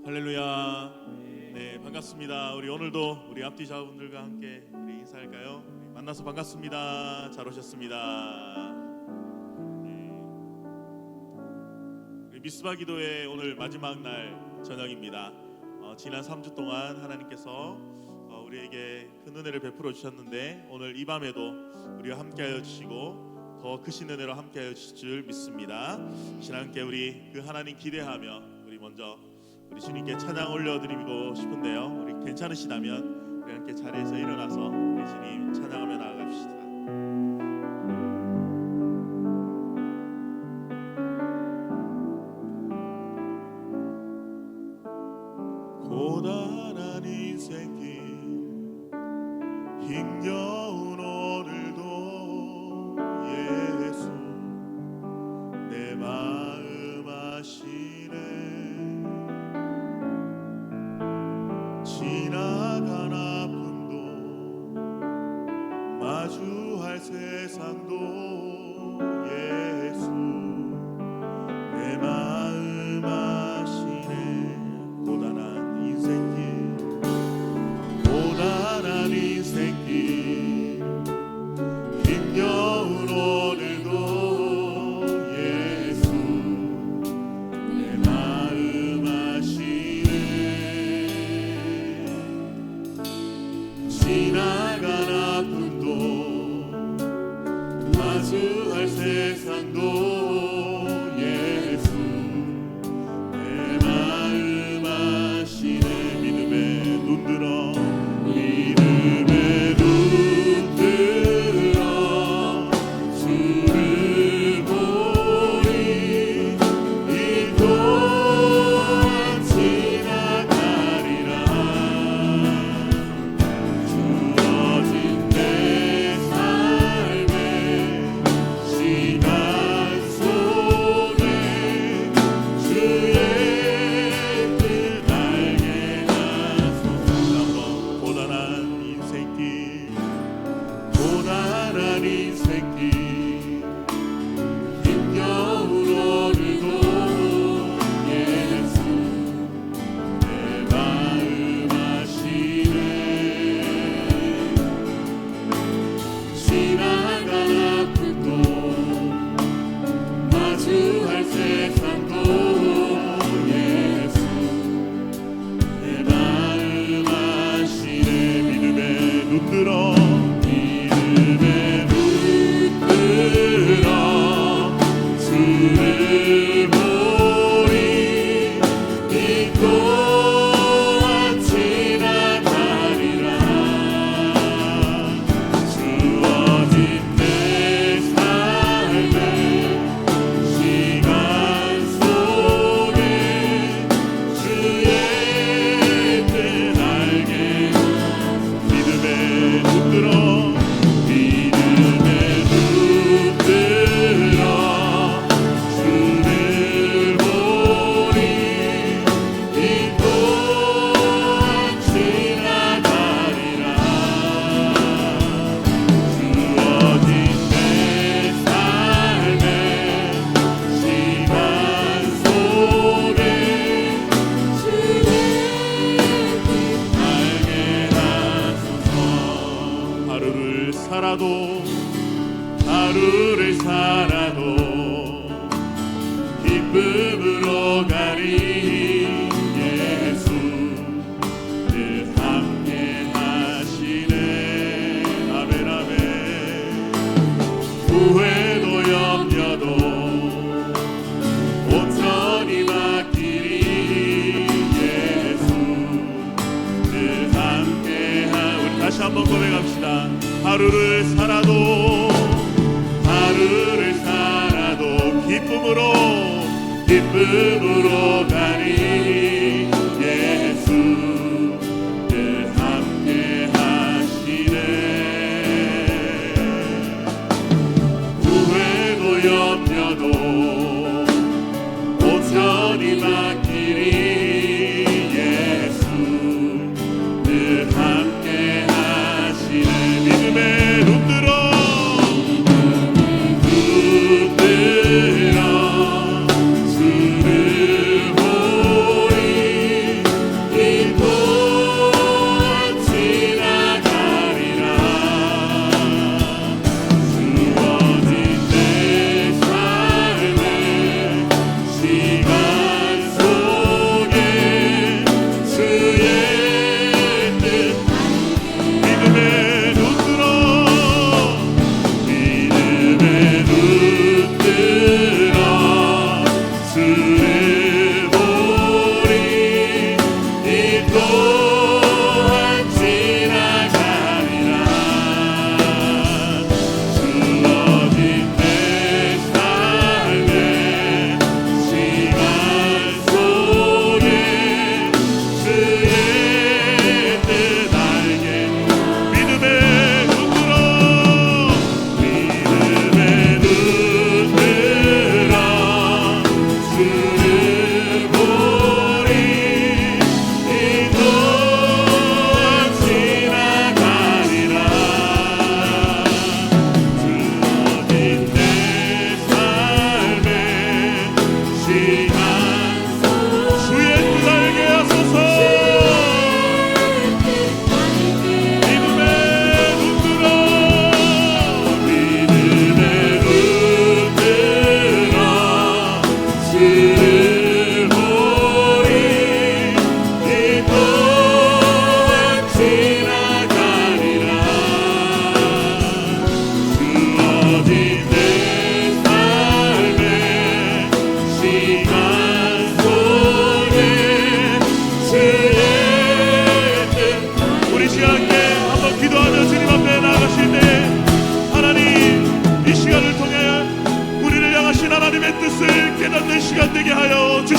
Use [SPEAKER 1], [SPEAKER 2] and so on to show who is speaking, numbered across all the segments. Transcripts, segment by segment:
[SPEAKER 1] 할렐루야. 네, 반갑습니다. 우리 오늘도 우리 앞뒤 자분들과 함께 우리 인사할까요? 우리 만나서 반갑습니다. 잘 오셨습니다. 네. 우리 미스바 기도회 오늘 마지막 날 저녁입니다. 지난 3주 동안 하나님께서 우리에게 큰 은혜를 베풀어 주셨는데 오늘 이 밤에도 우리와 함께하여 주시고 더 크신 은혜로 함께하여 주실 줄 믿습니다. 신앙께 우리 그 하나님 기대하며 우리 먼저 우리 주님께 찬양 올려드리고 싶은데요. 우리 괜찮으시다면 우리 함께 자리에서 일어나서 우리 주님 찬양하며 나아갑시다. 고단한 인생길 힘겨운 오늘도 예수 내 마음 아시네. 지나간 아픔도 마주할 세상도 예수 내 마음 아시네. 고단한 인생길 힘겨운 오늘도 예수 내 마음 아시네. 지나간 아픔도 마주할 세상도 예수 내 마음 아시네. 믿음에 눈들어 주를 보리. 이 또한 지나가리라. 주어진 내 삶의 시간 속에 주의 뜻 알게 하소서. 고단한 인생길 힘겨운 오늘도 예수 내 마음 아시네. 지나간 아픔도 마주할 세상도 예수 내 마음 아시네. 믿음에 눈들어 주를 보리. 이 또한 지나가리라. 주어진 내 삶의 시간 속에 주의 뜻 알게 믿음에 눈들어 하루를 살아도 기쁨으로 가리. 예수 늘 함께 하시네. 아멘 아멘. 후회도 염려도 온전히 맡기리. 예수 늘 함께 우리 다시 한번 고백합시다. 하루를 살아도 기쁨으로 가리. 예수 늘 함께 하시네. 후회도 염려도 온전히 맡기리. 예수 늘 함께 하시네. 믿음에 눈들어 주를 보리.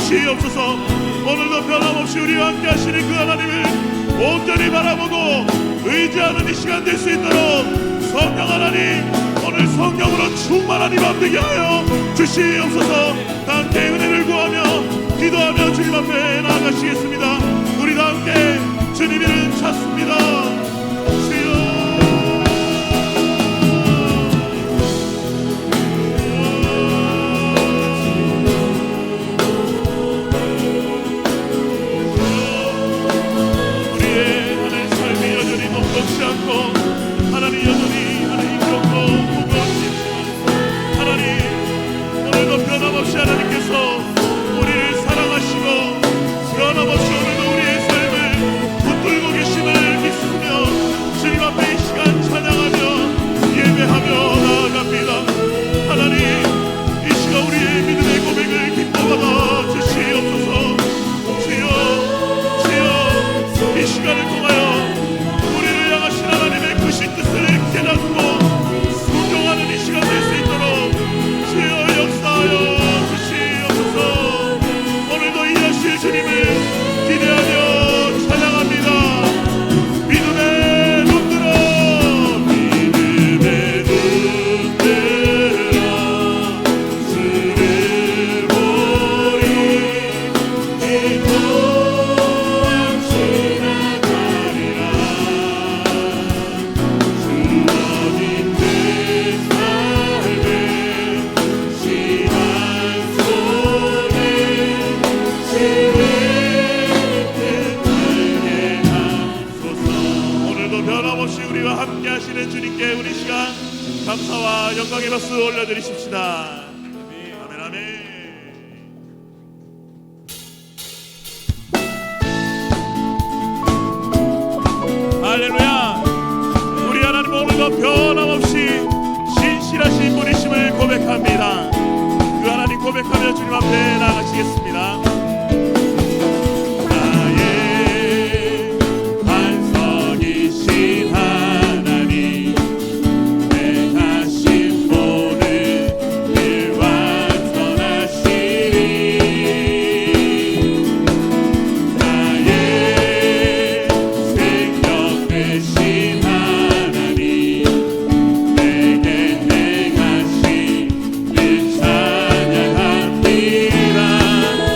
[SPEAKER 1] 주시옵소서. 오늘도 변함없이 우리와 함께 하시는 그 하나님을 온전히 바라보고 의지하는 이 시간 될 수 있도록 성령 하나님, 오늘 성령으로 충만한 이 밤 되게 하여 주시옵소서. 다 함께 은혜를 구하며 기도하며 주님 앞에 나아가시겠습니다. 우리 다 함께 주님 이름 찾습니다. 하나님 여전히 하나님 기억으로 무거우시지만 하나님 오늘도 변함없이 하나님께서 우리를 사랑하시고 변함없이 오늘도 우리의 삶을 붙들고 계심을 믿으며 주님 앞에 이 시간 찬양하며 예배하며 나아갑니다. 하나님 이 시간 우리의 믿음의 고백을 기뻐받아 주시옵소서. 주여 주여 이 시간을 통하여 하나님의 크신 뜻을 깨닫고 순종하는 이 시간 될 수 있도록 주여 역사하여 주시옵소서. 오늘도 일하실 주님을 기대하며 찬양합니다. 믿음의 눈들어 믿음의 눈들어 주를 보리 이 또한 지나가리라. 변함없이 우리와 함께 하시는 주님께 우리 시간 감사와 영광의 박수 올려드리십시다. 아멘 아멘. 할렐루야. 우리 하나님 오늘도 변함없이 신실하신 분이심을 고백합니다. 그 하나님 고백하며 주님 앞에 나가시겠습니다.
[SPEAKER 2] 찬양합니다.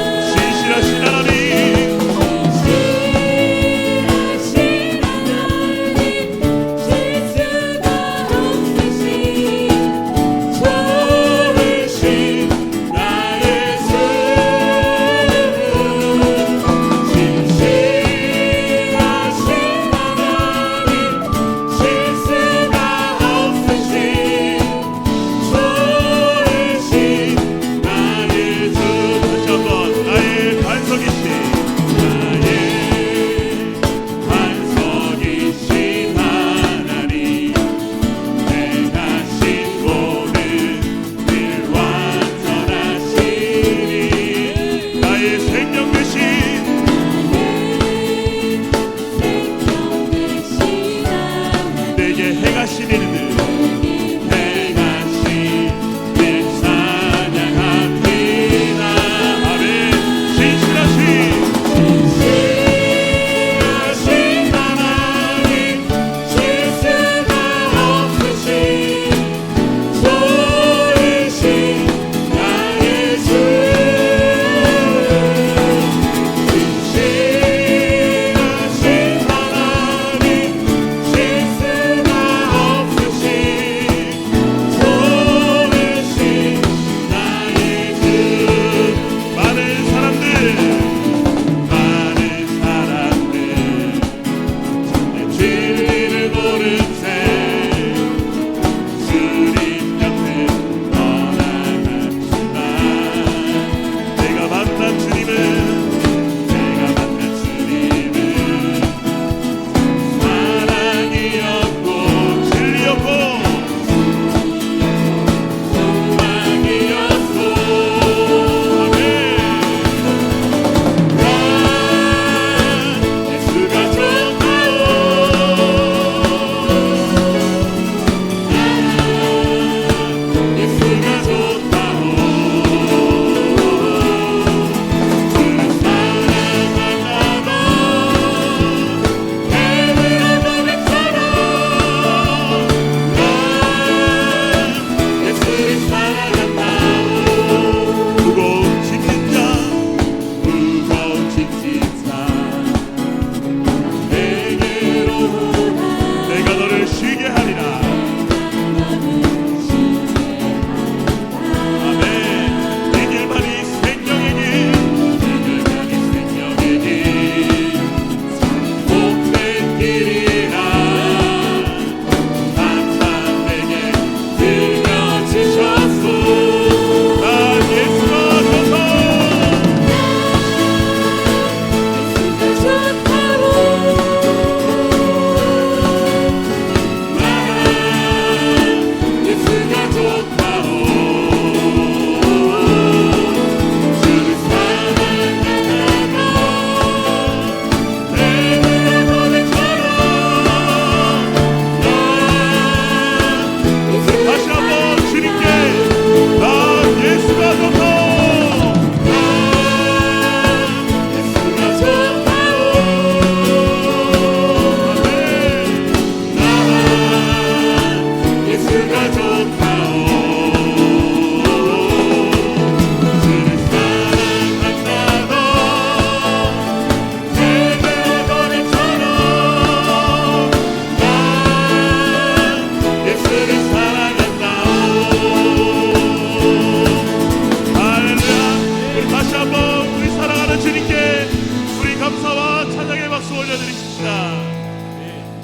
[SPEAKER 1] 올려드리십시다.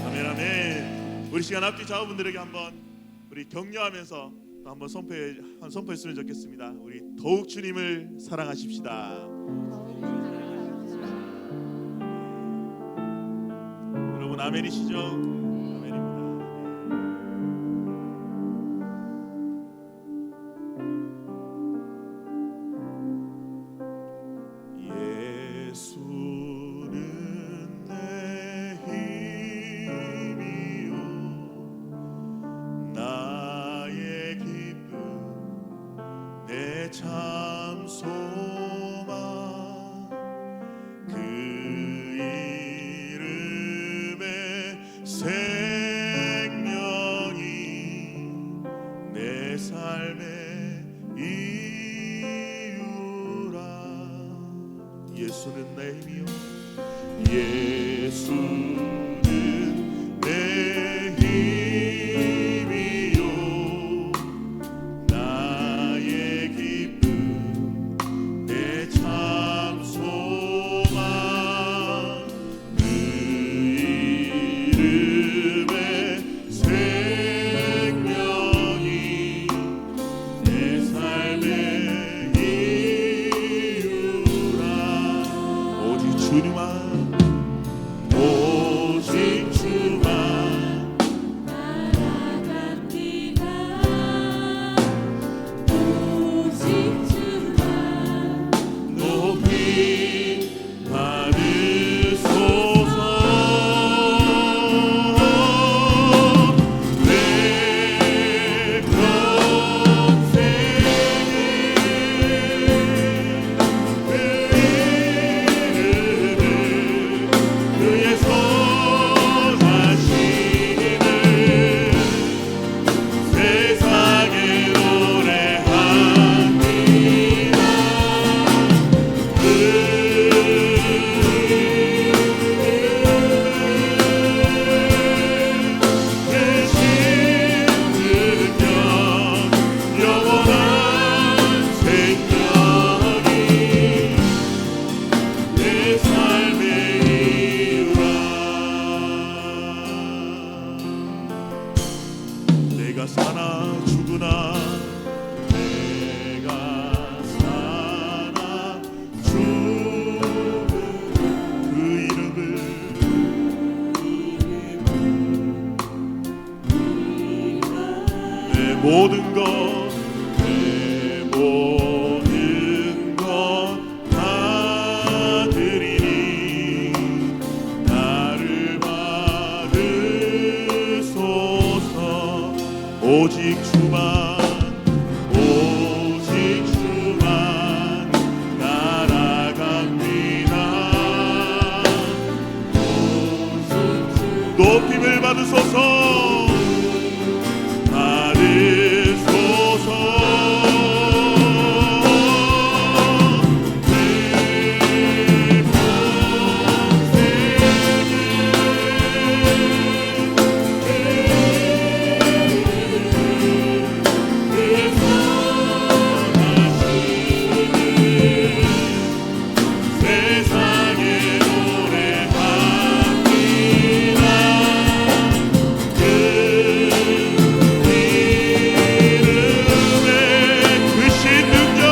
[SPEAKER 1] 아멘 아멘. 우리 시간 앞뒤 좌우분들에게 한번 우리 격려하면서 또 한번 선포했으면 좋겠습니다. 우리 더욱 주님을 사랑하십시다. 여러분 아멘이시죠? 아멘입니다. 예수는 내 힘이요 나의 기쁨 내 참 소망 그 이름에 생명이 내 삶의 이유라. 예수는 내 힘이요 예수는 내 힘이요 나의 기쁨 내 참 소망 그 이름에 생명이 내 삶의 이유라. 오직 주님만 오직 주만
[SPEAKER 2] 나아갑니다. 오직 주만
[SPEAKER 1] 높이 받으소서. 내 평생에 그 이름을 그의 선하심을 세상에 노래합니다. 그 신능력 영원한 생명이 내 삶의 이유라. 내가 사나 죽으나 내가 사나 죽으나 그 이름을 내 모든 것 내 모든 것 다 드리니 나를 받으소서. 오직 주만 오직 주만 날아갑니다. 높임을 받으소서. 받으소서. 내 세상에 노래합니다. 그 이름의 그 신능력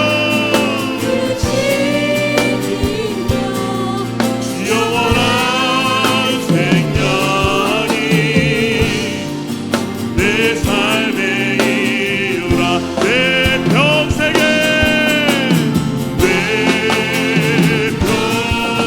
[SPEAKER 1] 영원한 생명이 내 삶의 이유라. 내 평생에 내 평생에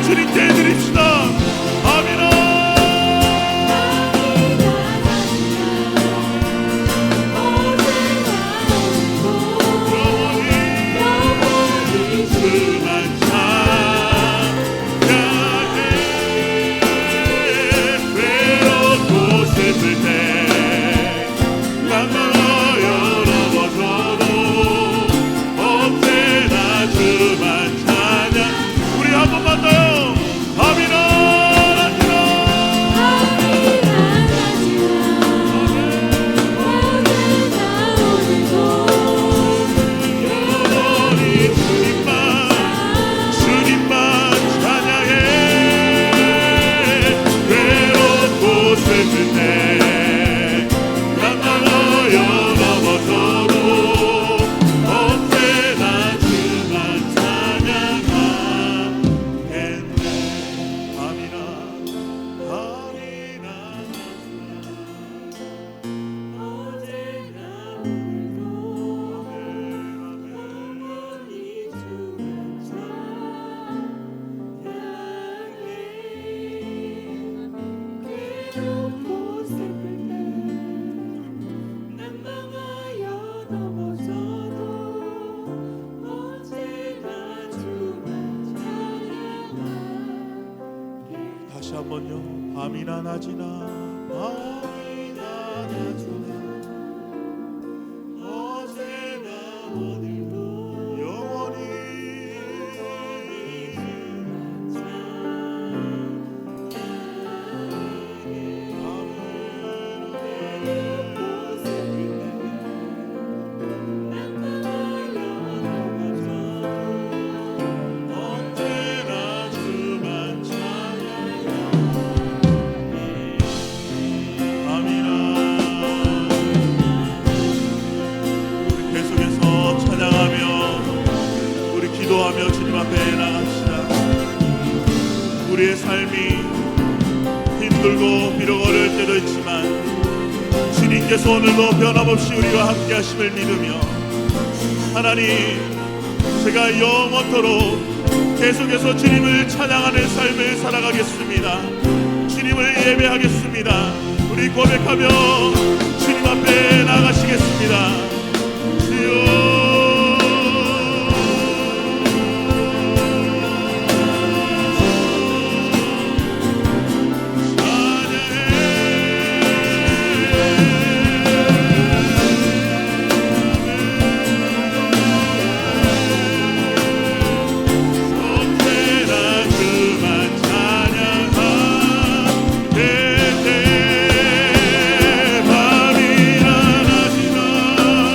[SPEAKER 1] 주님께 드립시다. 아미나. 다시 한번요. 밤이나 낮이나 밤이나 낮이나 어제나 오늘도 영원히 기도하며 주님 앞에 나갑시다. 우리의 삶이 힘들고 비록 어려울 때도 있지만 주님께서 오늘도 변함없이 우리와 함께 하심을 믿으며 하나님, 제가 영원토록 계속해서 주님을 찬양하는 삶을 살아가겠습니다. 주님을 예배하겠습니다. 우리 고백하며 주님 앞에 나가시겠습니다. 주여, 밤이나 낮이나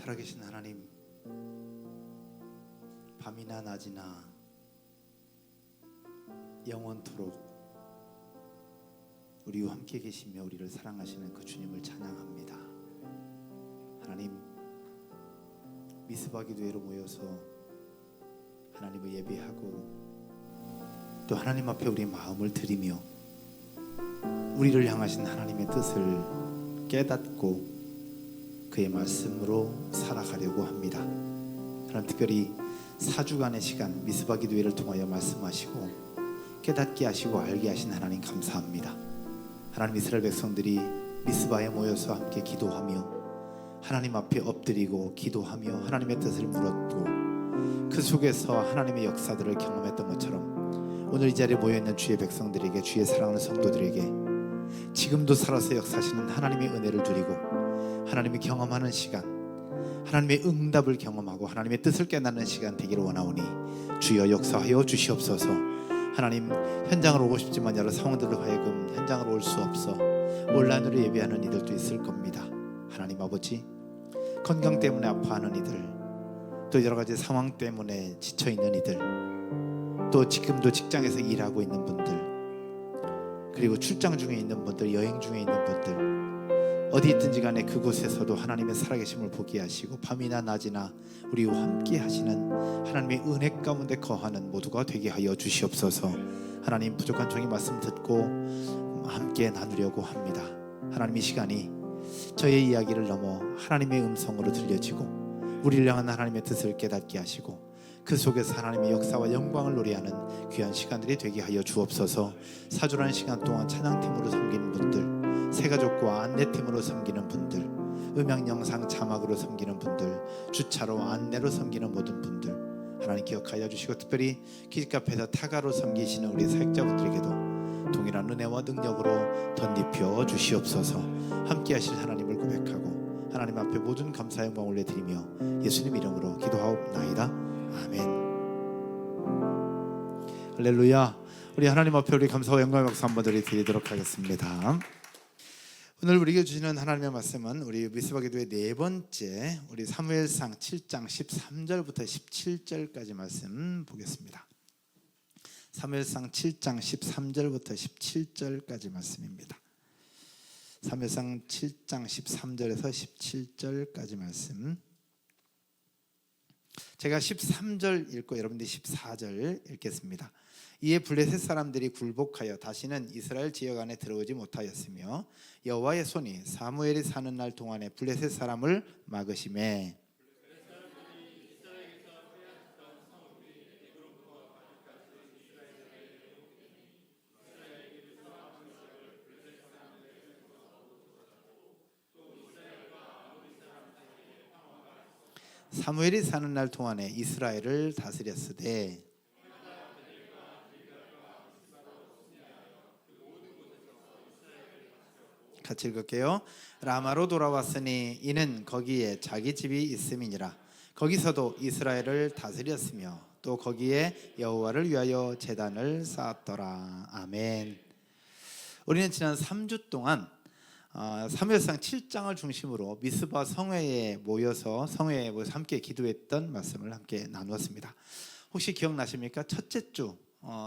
[SPEAKER 3] 살아계신 하나님, 밤이나 낮이나 영원토록 우리와 함께 계시며 우리를 사랑하시는 그 주님을 찬양합니다. 하나님, 미스바 기도회로 모여서 하나님을 예배하고 또 하나님 앞에 우리의 마음을 드리며 우리를 향하신 하나님의 뜻을 깨닫고 그의 말씀으로 살아가려고 합니다. 하나님, 특별히 4주간의 시간 미스바 기도회를 통하여 말씀하시고 깨닫게 하시고 알게 하신 하나님 감사합니다. 하나님, 이스라엘 백성들이 미스바에 모여서 함께 기도하며 하나님 앞에 엎드리고 기도하며 하나님의 뜻을 물었고 그 속에서 하나님의 역사들을 경험했던 것처럼 오늘 이 자리에 모여있는 주의 백성들에게, 주의 사랑하는 성도들에게 지금도 살아서 역사하시는 하나님의 은혜를 누리고 하나님이 경험하는 시간, 하나님의 응답을 경험하고 하나님의 뜻을 깨닫는 시간 되기를 원하오니 주여 역사하여 주시옵소서. 하나님, 현장으로 오고 싶지만 여러 상황들로 하여금 현장으로 올 수 없어 온라인으로 예배하는 이들도 있을 겁니다. 하나님 아버지, 건강 때문에 아파하는 이들, 또 여러 가지 상황 때문에 지쳐있는 이들, 또 지금도 직장에서 일하고 있는 분들, 그리고 출장 중에 있는 분들, 여행 중에 있는 분들, 어디 있든지 간에 그곳에서도 하나님의 살아계심을 보게 하시고 밤이나 낮이나 우리와 함께 하시는 하나님의 은혜 가운데 거하는 모두가 되게 하여 주시옵소서. 하나님, 부족한 종이 말씀 듣고 함께 나누려고 합니다. 하나님, 이 시간이 저의 이야기를 넘어 하나님의 음성으로 들려지고 우리를 향한 하나님의 뜻을 깨닫게 하시고 그 속에서 하나님의 역사와 영광을 노래하는 귀한 시간들이 되게 하여 주옵소서. 4주라는 시간 동안 찬양팀으로 섬기는 분들, 새가족과 안내팀으로 섬기는 분들, 음향 영상 자막으로 섬기는 분들, 주차로 안내로 섬기는 모든 분들 하나님 기억하여 주시고 특별히 기집카페에서 타가로 섬기시는 우리 사역자분들에게도 동일한 은혜와 능력으로 덧입혀 주시옵소서. 함께 하실 하나님을 고백하고 하나님 앞에 모든 감사 영광 올려드리며 예수님 이름으로 기도하옵나이다. 아멘. 할렐루야. 우리 하나님 앞에 우리 감사와 영광의 박수 한번 드리도록 하겠습니다. 오늘 우리에게 주시는 하나님의 말씀은 우리 미스바 기도의 네 번째, 우리 사무엘상 7장 13절부터 17절까지 말씀 보겠습니다. 사무엘상 7장 13절부터 17절까지 말씀입니다. 사무엘상 7장 13절에서 17절까지 말씀. 제가 13절 읽고 여러분들이 14절 읽겠습니다. 이에 블레셋 사람들이 굴복하여 다시는 이스라엘 지역 안에 들어오지 못하였으며 여호와의 손이 사무엘이 사는 날 동안에 블레셋 사람을 막으시매 사무엘이 사는 날 동안에 이스라엘을 다스렸으되 같이 읽을게요. 라마로 돌아왔으니 이는 거기에 자기 집이 있음이니라. 거기서도 이스라엘을 다스렸으며 또 거기에 여호와를 위하여 제단을 쌓았더라. 아멘. 우리는 지난 3주 동안 사무엘상 7장을 중심으로 미스바 성회에 모여서 함께 기도했던 말씀을 함께 나누었습니다. 혹시 기억나십니까? 첫째 주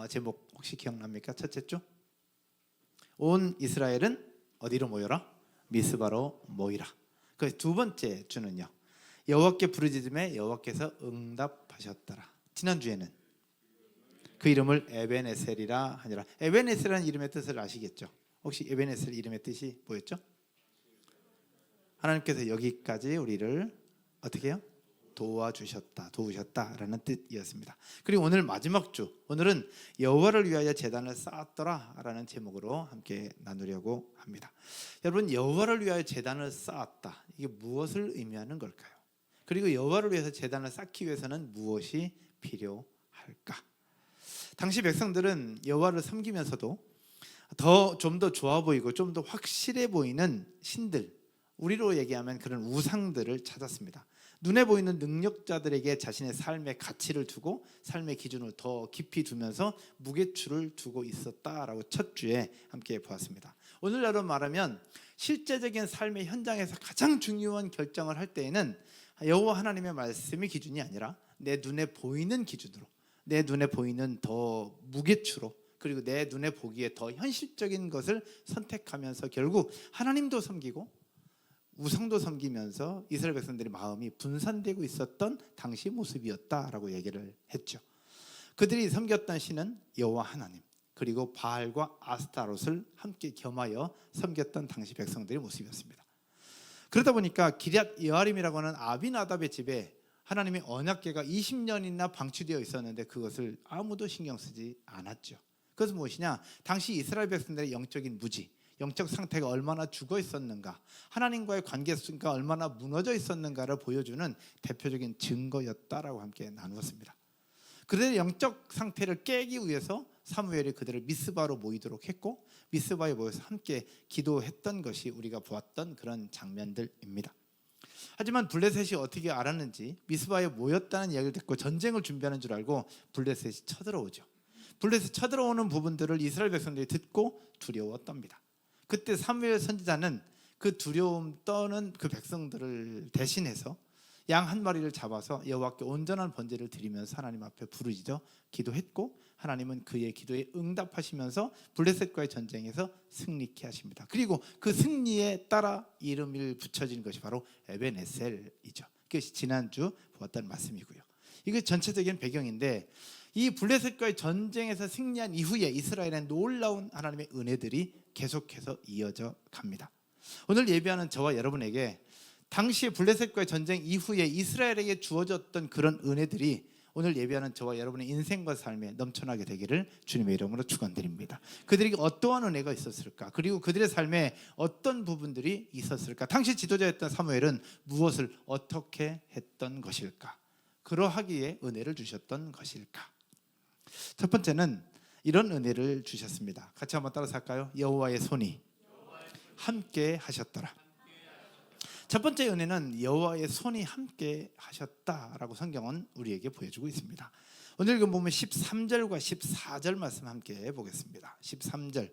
[SPEAKER 3] 제목 혹시 기억납니까? 첫째 주 온 이스라엘은 어디로 모여라? 미스바로 모이라. 그 두 번째 주는요, 여호와께 부르짖음에 여호와께서 응답하셨더라. 지난주에는 그 이름을 에벤에셀이라 하니라. 에벤에셀이라는 이름의 뜻을 아시겠죠? 혹시 에벤에셀 이름의 뜻이 뭐였죠? 하나님께서 여기까지 우리를 어떻게 해요? 도우셨다라는 뜻이었습니다. 그리고 오늘 마지막 주, 오늘은 여호와를 위하여 제단을 쌓았더라라는 제목으로 함께 나누려고 합니다. 여러분, 여호와를 위하여 제단을 쌓았다, 이게 무엇을 의미하는 걸까요? 그리고 여호와를 위해서 제단을 쌓기 위해서는 무엇이 필요할까? 당시 백성들은 여호와를 섬기면서도 좀 더 좋아 보이고 좀 더 확실해 보이는 신들, 우리로 얘기하면 그런 우상들을 찾았습니다. 눈에 보이는 능력자들에게 자신의 삶의 가치를 두고 삶의 기준을 더 깊이 두면서 무게추를 두고 있었다라고 첫 주에 함께 보았습니다. 오늘날로 말하면 실제적인 삶의 현장에서 가장 중요한 결정을 할 때에는 여호와 하나님의 말씀이 기준이 아니라 내 눈에 보이는 기준으로, 내 눈에 보이는 더 무게추로, 그리고 내 눈에 보기에 더 현실적인 것을 선택하면서 결국 하나님도 섬기고 우상도 섬기면서 이스라엘 백성들의 마음이 분산되고 있었던 당시 모습이었다라고 얘기를 했죠. 그들이 섬겼던 신은 여호와 하나님, 그리고 바알과 아스타롯을 함께 겸하여 섬겼던 당시 백성들의 모습이었습니다. 그러다 보니까 기럇 여아림이라고 하는 아비나답의 집에 하나님의 언약궤가 20년이나 방치되어 있었는데 그것을 아무도 신경 쓰지 않았죠. 그것은 무엇이냐? 당시 이스라엘 백성들의 영적인 무지, 영적 상태가 얼마나 죽어 있었는가, 하나님과의 관계가 얼마나 무너져 있었는가를 보여주는 대표적인 증거였다라고 함께 나누었습니다. 그들의 영적 상태를 깨기 위해서 사무엘이 그들을 미스바로 모이도록 했고, 미스바에 모여서 함께 기도했던 것이 우리가 보았던 그런 장면들입니다. 하지만 블레셋이 어떻게 알았는지 미스바에 모였다는 이야기를 듣고 전쟁을 준비하는 줄 알고 블레셋이 쳐들어오죠. 블레셋 쳐들어오는 부분들을 이스라엘 백성들이 듣고 두려웠답니다. 그때 사무엘 선지자는 그 두려움 떠는 그 백성들을 대신해서 양 한 마리를 잡아서 여호와께 온전한 번제를 드리면서 하나님 앞에 부르짖어 기도했고, 하나님은 그의 기도에 응답하시면서 블레셋과의 전쟁에서 승리케 하십니다. 그리고 그 승리에 따라 이름을 붙여진 것이 바로 에벤에셀이죠. 그것이 지난주 보았던 말씀이고요. 이게 전체적인 배경인데, 이 블레셋과의 전쟁에서 승리한 이후에 이스라엘의 놀라운 하나님의 은혜들이 계속해서 이어져 갑니다. 오늘 예배하는 저와 여러분에게 당시에 블레셋과의 전쟁 이후에 이스라엘에게 주어졌던 그런 은혜들이 오늘 예배하는 저와 여러분의 인생과 삶에 넘쳐나게 되기를 주님의 이름으로 축원드립니다. 그들에게 어떠한 은혜가 있었을까? 그리고 그들의 삶에 어떤 부분들이 있었을까? 당시 지도자였던 사무엘은 무엇을 어떻게 했던 것일까? 그러하기에 은혜를 주셨던 것일까? 첫 번째는 이런 은혜를 주셨습니다. 같이 한번 따라서 할까요? 여호와의 손이 함께 하셨더라. 첫 번째 은혜는 여호와의 손이 함께 하셨다라고 성경은 우리에게 보여주고 있습니다. 오늘 보면 13절과 14절 말씀 함께 보겠습니다. 13절,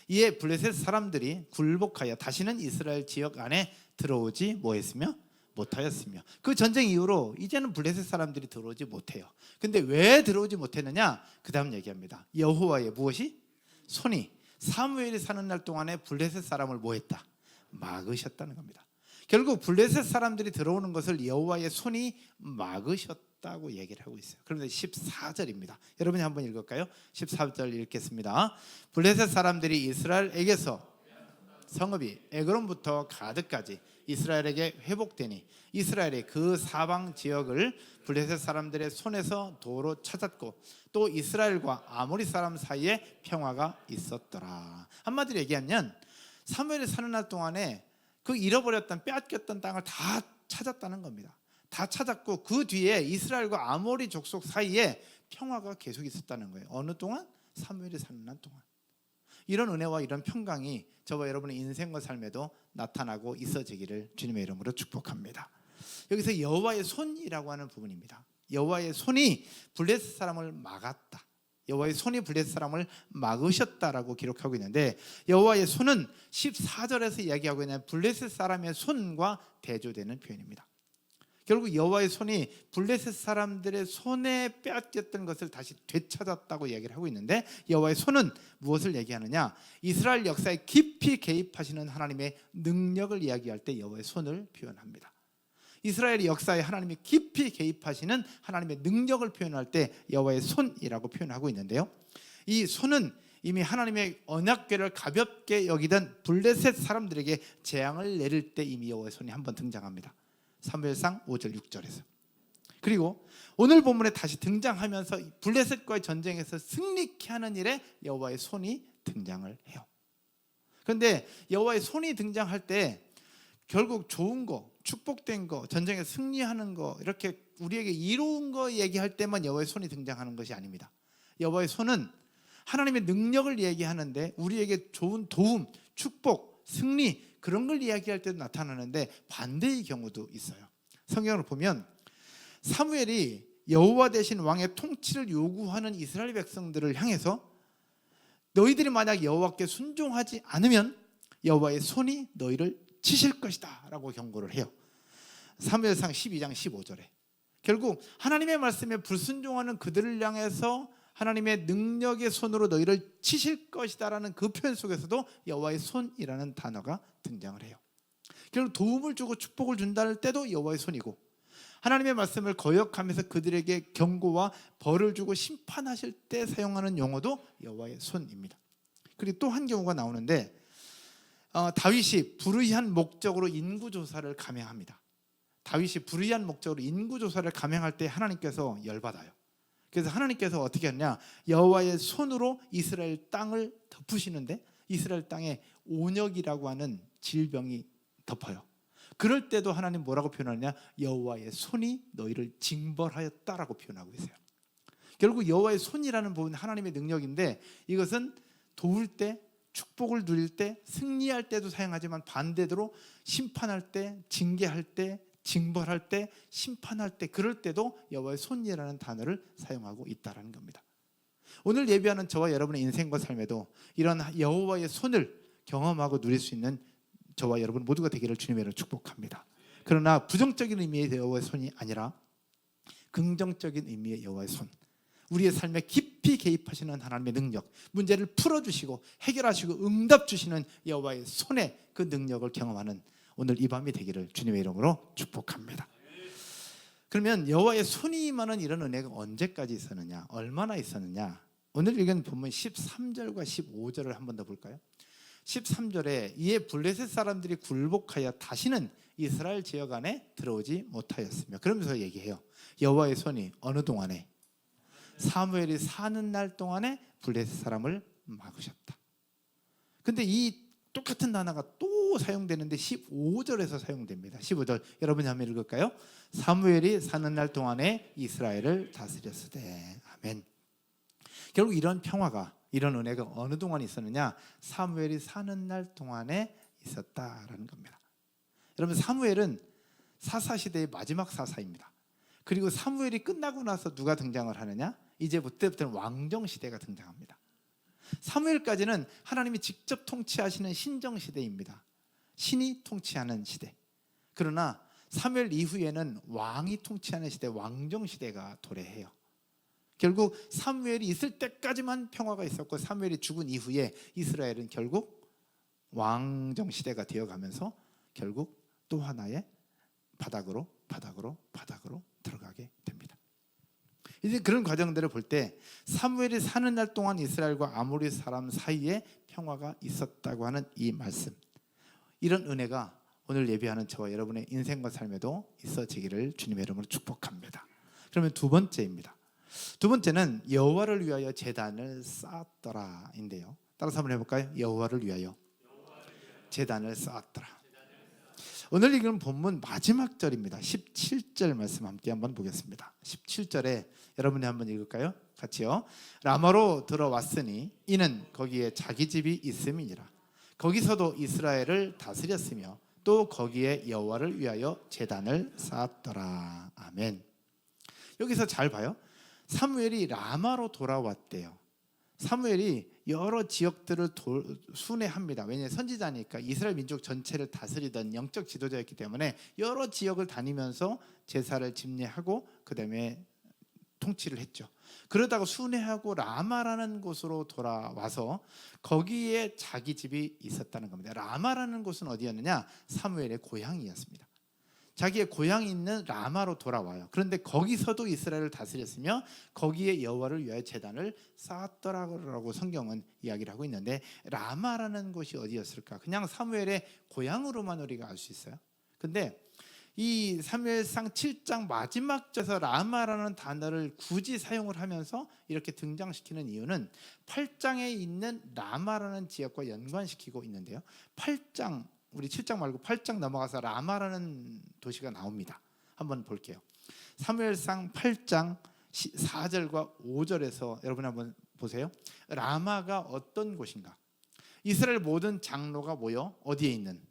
[SPEAKER 3] 이에 블레셋 사람들이 굴복하여 다시는 이스라엘 지역 안에 들어오지 뭐했으며 못하였으며, 그 전쟁 이후로 이제는 블레셋 사람들이 들어오지 못해요. 근데 왜 들어오지 못했느냐? 그 다음 얘기합니다. 여호와의 무엇이? 손이 사무엘이 사는 날 동안에 블레셋 사람을 뭐했다? 막으셨다는 겁니다. 결국 블레셋 사람들이 들어오는 것을 여호와의 손이 막으셨다고 얘기를 하고 있어요. 그런데 14절입니다. 여러분이 한번 읽을까요? 14절 읽겠습니다. 블레셋 사람들이 이스라엘에게서 성읍이 에그론부터 가드까지 이스라엘에게 회복되니 이스라엘이 그 사방 지역을 블레셋 사람들의 손에서 도로 찾았고, 또 이스라엘과 아모리 사람 사이에 평화가 있었더라. 한마디로 얘기하면 사무엘이 사는 날 동안에 그 잃어버렸던 빼앗겼던 땅을 다 찾았다는 겁니다. 다 찾았고 그 뒤에 이스라엘과 아모리 족속 사이에 평화가 계속 있었다는 거예요. 어느 동안? 사무엘이 사는 날 동안. 이런 은혜와 이런 평강이 저와 여러분의 인생과 삶에도 나타나고 있어지기를 주님의 이름으로 축복합니다. 여기서 여호와의 손이라고 하는 부분입니다. 여호와의 손이 블레셋 사람을 막았다. 여호와의 손이 블레셋 사람을 막으셨다라고 기록하고 있는데, 여호와의 손은 14절에서 이야기하고 있는 블레셋 사람의 손과 대조되는 표현입니다. 결국 여호와의 손이 블레셋 사람들의 손에 빼앗겼던 것을 다시 되찾았다고 얘기를 하고 있는데, 여호와의 손은 무엇을 얘기하느냐? 이스라엘 역사에 깊이 개입하시는 하나님의 능력을 이야기할 때 여호와의 손을 표현합니다. 이스라엘의 역사에 하나님이 깊이 개입하시는 하나님의 능력을 표현할 때 여호와의 손이라고 표현하고 있는데요, 이 손은 이미 하나님의 언약궤를 가볍게 여기던 블레셋 사람들에게 재앙을 내릴 때 이미 여호와의 손이 한번 등장합니다. 사무엘상 5절 6절에서. 그리고 오늘 본문에 다시 등장하면서 블레셋과의 전쟁에서 승리케 하는 일에 여호와의 손이 등장을 해요. 그런데 여호와의 손이 등장할 때 결국 좋은 거, 축복된 거, 전쟁에 승리하는 거, 이렇게 우리에게 이로운 거 얘기할 때만 여호와의 손이 등장하는 것이 아닙니다. 여호와의 손은 하나님의 능력을 얘기하는데 우리에게 좋은 도움, 축복, 승리, 그런 걸 이야기할 때도 나타나는데 반대의 경우도 있어요. 성경을 보면 사무엘이 여호와 대신 왕의 통치를 요구하는 이스라엘 백성들을 향해서 너희들이 만약 여호와께 순종하지 않으면 여호와의 손이 너희를 치실 것이다 라고 경고를 해요. 사무엘상 12장 15절에 결국 하나님의 말씀에 불순종하는 그들을 향해서 하나님의 능력의 손으로 너희를 치실 것이다라는 그 표현 속에서도 여호와의 손이라는 단어가 등장을 해요. 결국 도움을 주고 축복을 준다 할 때도 여호와의 손이고, 하나님의 말씀을 거역하면서 그들에게 경고와 벌을 주고 심판하실 때 사용하는 용어도 여호와의 손입니다. 그리고 또 한 경우가 나오는데 다윗이 불의한 목적으로 인구조사를 감행합니다. 다윗이 불의한 목적으로 인구조사를 감행할 때 하나님께서 열받아요. 그래서 하나님께서 어떻게 했냐, 여호와의 손으로 이스라엘 땅을 덮으시는데 이스라엘 땅에 온역이라고 하는 질병이 덮어요. 그럴 때도 하나님 뭐라고 표현하느냐, 여호와의 손이 너희를 징벌하였다라고 표현하고 있어요. 결국 여호와의 손이라는 부분은 하나님의 능력인데, 이것은 도울 때, 축복을 누릴 때, 승리할 때도 사용하지만 반대로 심판할 때, 징계할 때, 징벌할 때, 심판할 때, 그럴 때도 여호와의 손이라는 단어를 사용하고 있다는 겁니다. 오늘 예배하는 저와 여러분의 인생과 삶에도 이런 여호와의 손을 경험하고 누릴 수 있는 저와 여러분 모두가 되기를 주님의 이름으로 축복합니다. 그러나 부정적인 의미의 여호와의 손이 아니라 긍정적인 의미의 여호와의 손, 우리의 삶에 깊이 개입하시는 하나님의 능력, 문제를 풀어주시고 해결하시고 응답 주시는 여호와의 손의 그 능력을 경험하는 오늘 이 밤이 되기를 주님의 이름으로 축복합니다. 그러면 여호와의 손이 임하는 이런 은혜가 언제까지 있었느냐, 얼마나 있었느냐, 오늘 읽은 본문 13절과 15절을 한 번 더 볼까요? 13절에 이에 블레셋 사람들이 굴복하여 다시는 이스라엘 지역 안에 들어오지 못하였으며, 그러면서 얘기해요. 여호와의 손이 어느 동안에, 사무엘이 사는 날 동안에 블레셋 사람을 막으셨다. 근데 이 똑같은 단어가 또 사용되는데 15절에서 사용됩니다. 15절 여러분이 한번 읽을까요? 사무엘이 사는 날 동안에 이스라엘을 다스렸으되. 아멘. 결국 이런 평화가, 이런 은혜가 어느 동안 있었느냐, 사무엘이 사는 날 동안에 있었다라는 겁니다. 여러분, 사무엘은 사사시대의 마지막 사사입니다. 그리고 사무엘이 끝나고 나서 누가 등장을 하느냐, 이제부터는 왕정시대가 등장합니다. 사무엘까지는 하나님이 직접 통치하시는 신정시대입니다. 신이 통치하는 시대. 그러나 사무엘 이후에는 왕이 통치하는 시대, 왕정시대가 도래해요. 결국 사무엘이 있을 때까지만 평화가 있었고, 사무엘이 죽은 이후에 이스라엘은 결국 왕정시대가 되어가면서 결국 또 하나의 바닥으로 들어가게 됩니다. 이제 그런 과정들을 볼 때 사무엘이 사는 날 동안 이스라엘과 아모리 사람 사이에 평화가 있었다고 하는 이 말씀, 이런 은혜가 오늘 예배하는 저와 여러분의 인생과 삶에도 있어지기를 주님의 이름으로 축복합니다. 그러면 두 번째입니다. 두 번째는 여호와를 위하여 제단을 쌓았더라인데요. 따라서 한번 해볼까요? 여호와를 위하여 제단을 쌓았더라. 오늘 읽은 본문 마지막 절입니다. 17절 말씀 함께 한번 보겠습니다. 17절에 여러분이 한번 읽을까요? 같이요. 라마로 들어왔으니 이는 거기에 자기 집이 있음이니라. 거기서도 이스라엘을 다스렸으며 또 거기에 여호와를 위하여 제단을 쌓았더라. 아멘. 여기서 잘 봐요. 사무엘이 라마로 돌아왔대요. 사무엘이 여러 지역들을 순회합니다. 왜냐하면 선지자니까 이스라엘 민족 전체를 다스리던 영적 지도자였기 때문에 여러 지역을 다니면서 제사를 집례하고 그 다음에 통치를 했죠. 그러다가 순회하고 라마라는 곳으로 돌아와서 거기에 자기 집이 있었다는 겁니다. 라마라는 곳은 어디였느냐? 사무엘의 고향이었습니다. 자기의 고향이 있는 라마로 돌아와요. 그런데 거기서도 이스라엘을 다스렸으며 거기에 여호와를 위하여 제단을 쌓았더라고 성경은 이야기를 하고 있는데, 라마라는 곳이 어디였을까? 그냥 사무엘의 고향으로만 우리가 알 수 있어요. 근데 이 사무엘상 7장 마지막 절에서 라마라는 단어를 굳이 사용을 하면서 이렇게 등장시키는 이유는 8장에 있는 라마라는 지역과 연관시키고 있는데요. 8장, 우리 7장 말고 8장 넘어가서 라마라는 도시가 나옵니다. 한번 볼게요. 사무엘상 8장 4절과 5절에서 여러분 한번 보세요. 라마가 어떤 곳인가? 이스라엘 모든 장로가 모여 어디에 있는?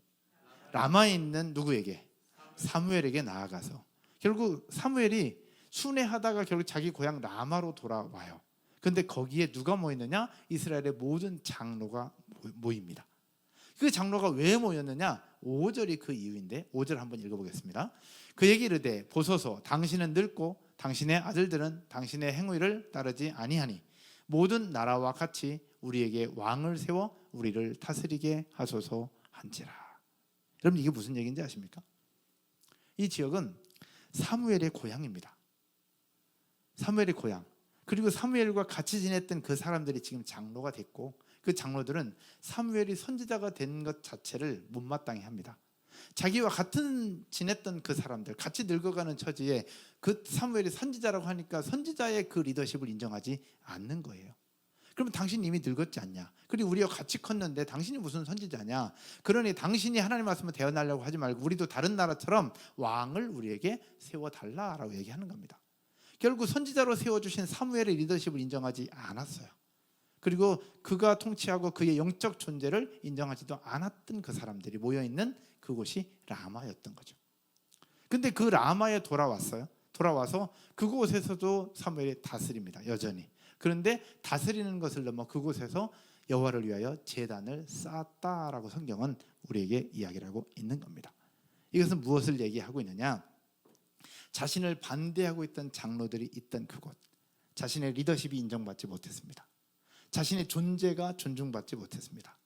[SPEAKER 3] 라마에 있는 누구에게? 사무엘에게 나아가서, 결국 사무엘이 순회하다가 결국 자기 고향 라마로 돌아와요. 그런데 거기에 누가 모이느냐? 이스라엘의 모든 장로가 모입니다. 그 장로가 왜 모였느냐? 5절이 그 이유인데 5절 한번 읽어보겠습니다. 그에게 이르되 보소서 당신은 늙고 당신의 아들들은 당신의 행위를 따르지 아니하니 모든 나라와 같이 우리에게 왕을 세워 우리를 다스리게 하소서 한지라. 여러분 이게 무슨 얘기인지 아십니까? 이 지역은 사무엘의 고향입니다. 사무엘의 고향. 그리고 사무엘과 같이 지냈던 그 사람들이 지금 장로가 됐고 그 장로들은 사무엘이 선지자가 된 것 자체를 못마땅해 합니다. 자기와 같은 지냈던 그 사람들, 같이 늙어가는 처지에 그 사무엘이 선지자라고 하니까 선지자의 그 리더십을 인정하지 않는 거예요. 그러면 당신 이미 늙었지 않냐? 그리고 우리와 같이 컸는데 당신이 무슨 선지자냐? 그러니 당신이 하나님 말씀을 대언하려고 하지 말고 우리도 다른 나라처럼 왕을 우리에게 세워달라라고 얘기하는 겁니다. 결국 선지자로 세워주신 사무엘의 리더십을 인정하지 않았어요. 그리고 그가 통치하고 그의 영적 존재를 인정하지도 않았던 그 사람들이 모여있는 그곳이 라마였던 거죠. 근데 그 라마에 돌아왔어요. 돌아와서 그곳에서도 사무엘이 다스립니다. 여전히. 그런데 다스리는 것을 넘어 그곳에서 여호와를 위하여 제단을 쌓았다라고 성경은 우리에게 이야기를 하고 있는 겁니다. 이것은 무엇을 얘기하고 있느냐? 자신을 반대하고 있던 장로들이 있던 그곳, 자신의 리더십이 인정받지 못했습니다. 자신의 존재가 존중받지 못했습니다.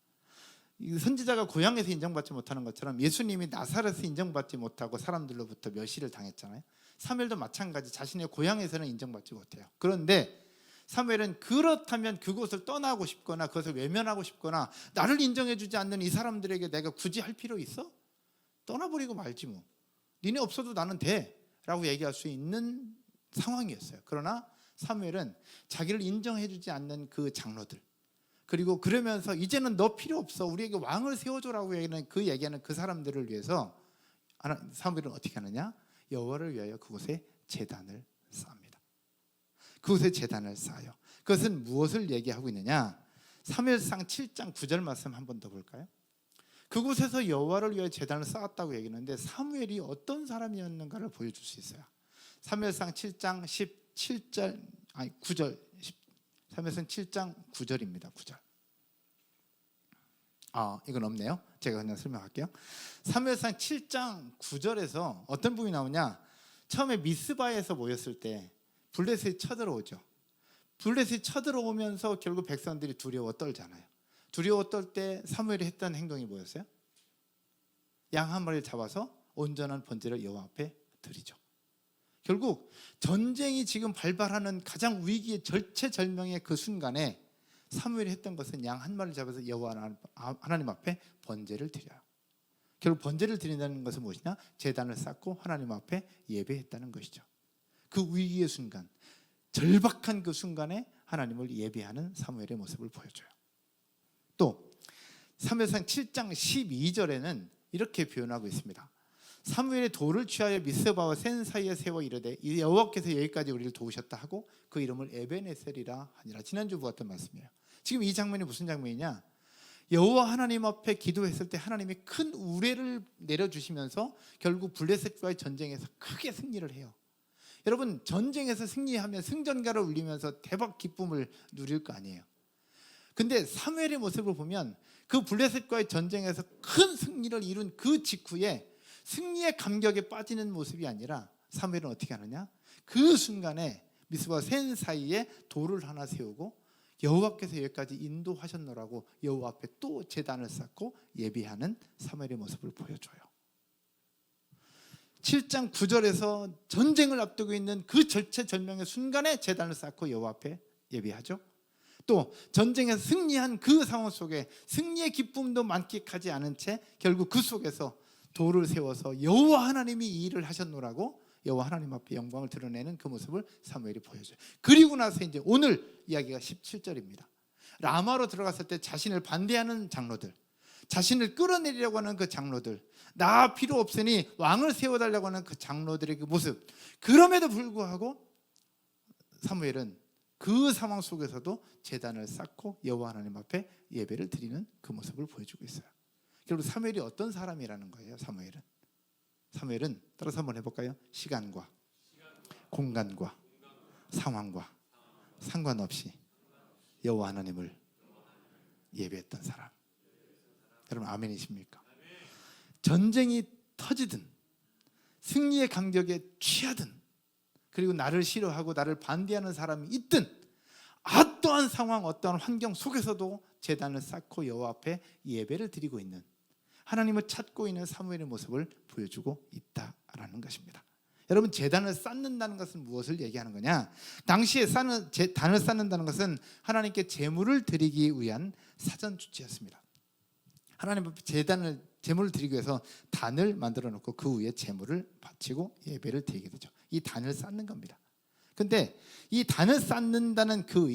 [SPEAKER 3] 선지자가 고향에서 인정받지 못하는 것처럼 예수님이 나사렛에서 인정받지 못하고 사람들로부터 멸시를 당했잖아요. 사무엘도 마찬가지, 자신의 고향에서는 인정받지 못해요. 그런데 사무엘은 그렇다면 그곳을 떠나고 싶거나 그것을 외면하고 싶거나 나를 인정해주지 않는 이 사람들에게 내가 굳이 할 필요 있어? 떠나버리고 말지 뭐. 니네 없어도 나는 돼 라고 얘기할 수 있는 상황이었어요. 그러나 사무엘은 자기를 인정해주지 않는 그 장로들, 그리고 그러면서 이제는 너 필요 없어, 우리에게 왕을 세워줘라고 얘기하는 그 사람들을 위해서 사무엘은 어떻게 하느냐? 여호와를 위하여 그곳에 제단을 쌓습니다. 그곳에 제단을 쌓아요. 그것은 무엇을 얘기하고 있느냐? 사무엘상 7장 9절 말씀 한 번 더 볼까요? 그곳에서 여호와를 위하여 제단을 쌓았다고 얘기하는데 사무엘이 어떤 사람이었는가를 보여줄 수 있어요. 사무엘상 7장 9절, 사무엘상 7장 9절입니다. 9절. 이건 없네요. 제가 그냥 설명할게요. 사무엘상 7장 9절에서 어떤 부분이 나오냐? 처음에 미스바에서 모였을 때 블레셋이 쳐들어오죠. 블레셋이 쳐들어오면서 결국 백성들이 두려워 떨잖아요. 두려워 떨 때 사무엘이 했던 행동이 뭐였어요? 양 한 마리를 잡아서 온전한 번제를 여호와 앞에 드리죠. 결국 전쟁이 지금 발발하는 가장 위기의 절체절명의 그 순간에 사무엘이 했던 것은 양 한 마리를 잡아서 여호와 하나님 앞에 번제를 드려요. 결국 번제를 드린다는 것은 무엇이냐? 제단을 쌓고 하나님 앞에 예배했다는 것이죠. 그 위기의 순간, 절박한 그 순간에 하나님을 예배하는 사무엘의 모습을 보여줘요. 또 사무엘상 7장 12절에는 이렇게 표현하고 있습니다. 사무엘의 돌을 취하여 미스바와 센 사이에 세워 이르되 여호와께서 여기까지 우리를 도우셨다 하고 그 이름을 에베네셀이라 하니라. 지난주 보았던 말씀이에요. 지금 이 장면이 무슨 장면이냐? 여호와 하나님 앞에 기도했을 때 하나님이 큰 우레를 내려주시면서 결국 블레셋과의 전쟁에서 크게 승리를 해요. 여러분, 전쟁에서 승리하면 승전가를 울리면서 대박 기쁨을 누릴 거 아니에요. 근데 사무엘의 모습을 보면 그 블레셋과의 전쟁에서 큰 승리를 이룬 그 직후에 승리의 감격에 빠지는 모습이 아니라 사무엘은 어떻게 하느냐? 그 순간에 미스바와 센 사이에 돌을 하나 세우고 여호와께서 여기까지 인도하셨노라고 여호와 앞에 또 제단을 쌓고 예배하는 사무엘의 모습을 보여줘요. 7장 9절에서 전쟁을 앞두고 있는 그 절체절명의 순간에 제단을 쌓고 여호와 앞에 예배하죠. 또 전쟁에서 승리한 그 상황 속에 승리의 기쁨도 만끽하지 않은 채 결국 그 속에서 돌을 세워서 여호와 하나님이 이 일을 하셨노라고 여호와 하나님 앞에 영광을 드러내는 그 모습을 사무엘이 보여줘요. 그리고 나서 이제 오늘 이야기가 17절입니다. 라마로 들어갔을 때 자신을 반대하는 장로들, 자신을 끌어내리려고 하는 그 장로들, 나 필요 없으니 왕을 세워달라고 하는 그 장로들의 그 모습, 그럼에도 불구하고 사무엘은 그 상황 속에서도 제단을 쌓고 여호와 하나님 앞에 예배를 드리는 그 모습을 보여주고 있어요. 결국 사무엘이 어떤 사람이라는 거예요. 사무엘은 따라서 한번 해볼까요? 시간과 공간과 상황과 상관없이 여호와 하나님을 예배했던 사람. 여러분 아멘이십니까? 전쟁이 터지든 승리의 간격에 취하든 그리고 나를 싫어하고 나를 반대하는 사람이 있든 어떠한 상황 어떠한 환경 속에서도 제단을 쌓고 여호와 앞에 예배를 드리고 있는 하나님을 찾고 있는 사무엘의 모습을 보여주고 있다라는 것입니다. 여러분 제단을 쌓는다는 것은 무엇을 얘기하는 거냐? 당시에 단을 쌓는다는 것은 하나님께 제물을 드리기 위한 사전 조치였습니다. 하나님 앞에 제물을 드리기 위해서 단을 만들어 놓고 그 위에 제물을 바치고 예배를 드리게 되죠. 이 단을 쌓는 겁니다. 근데 이 단을 쌓는다는 그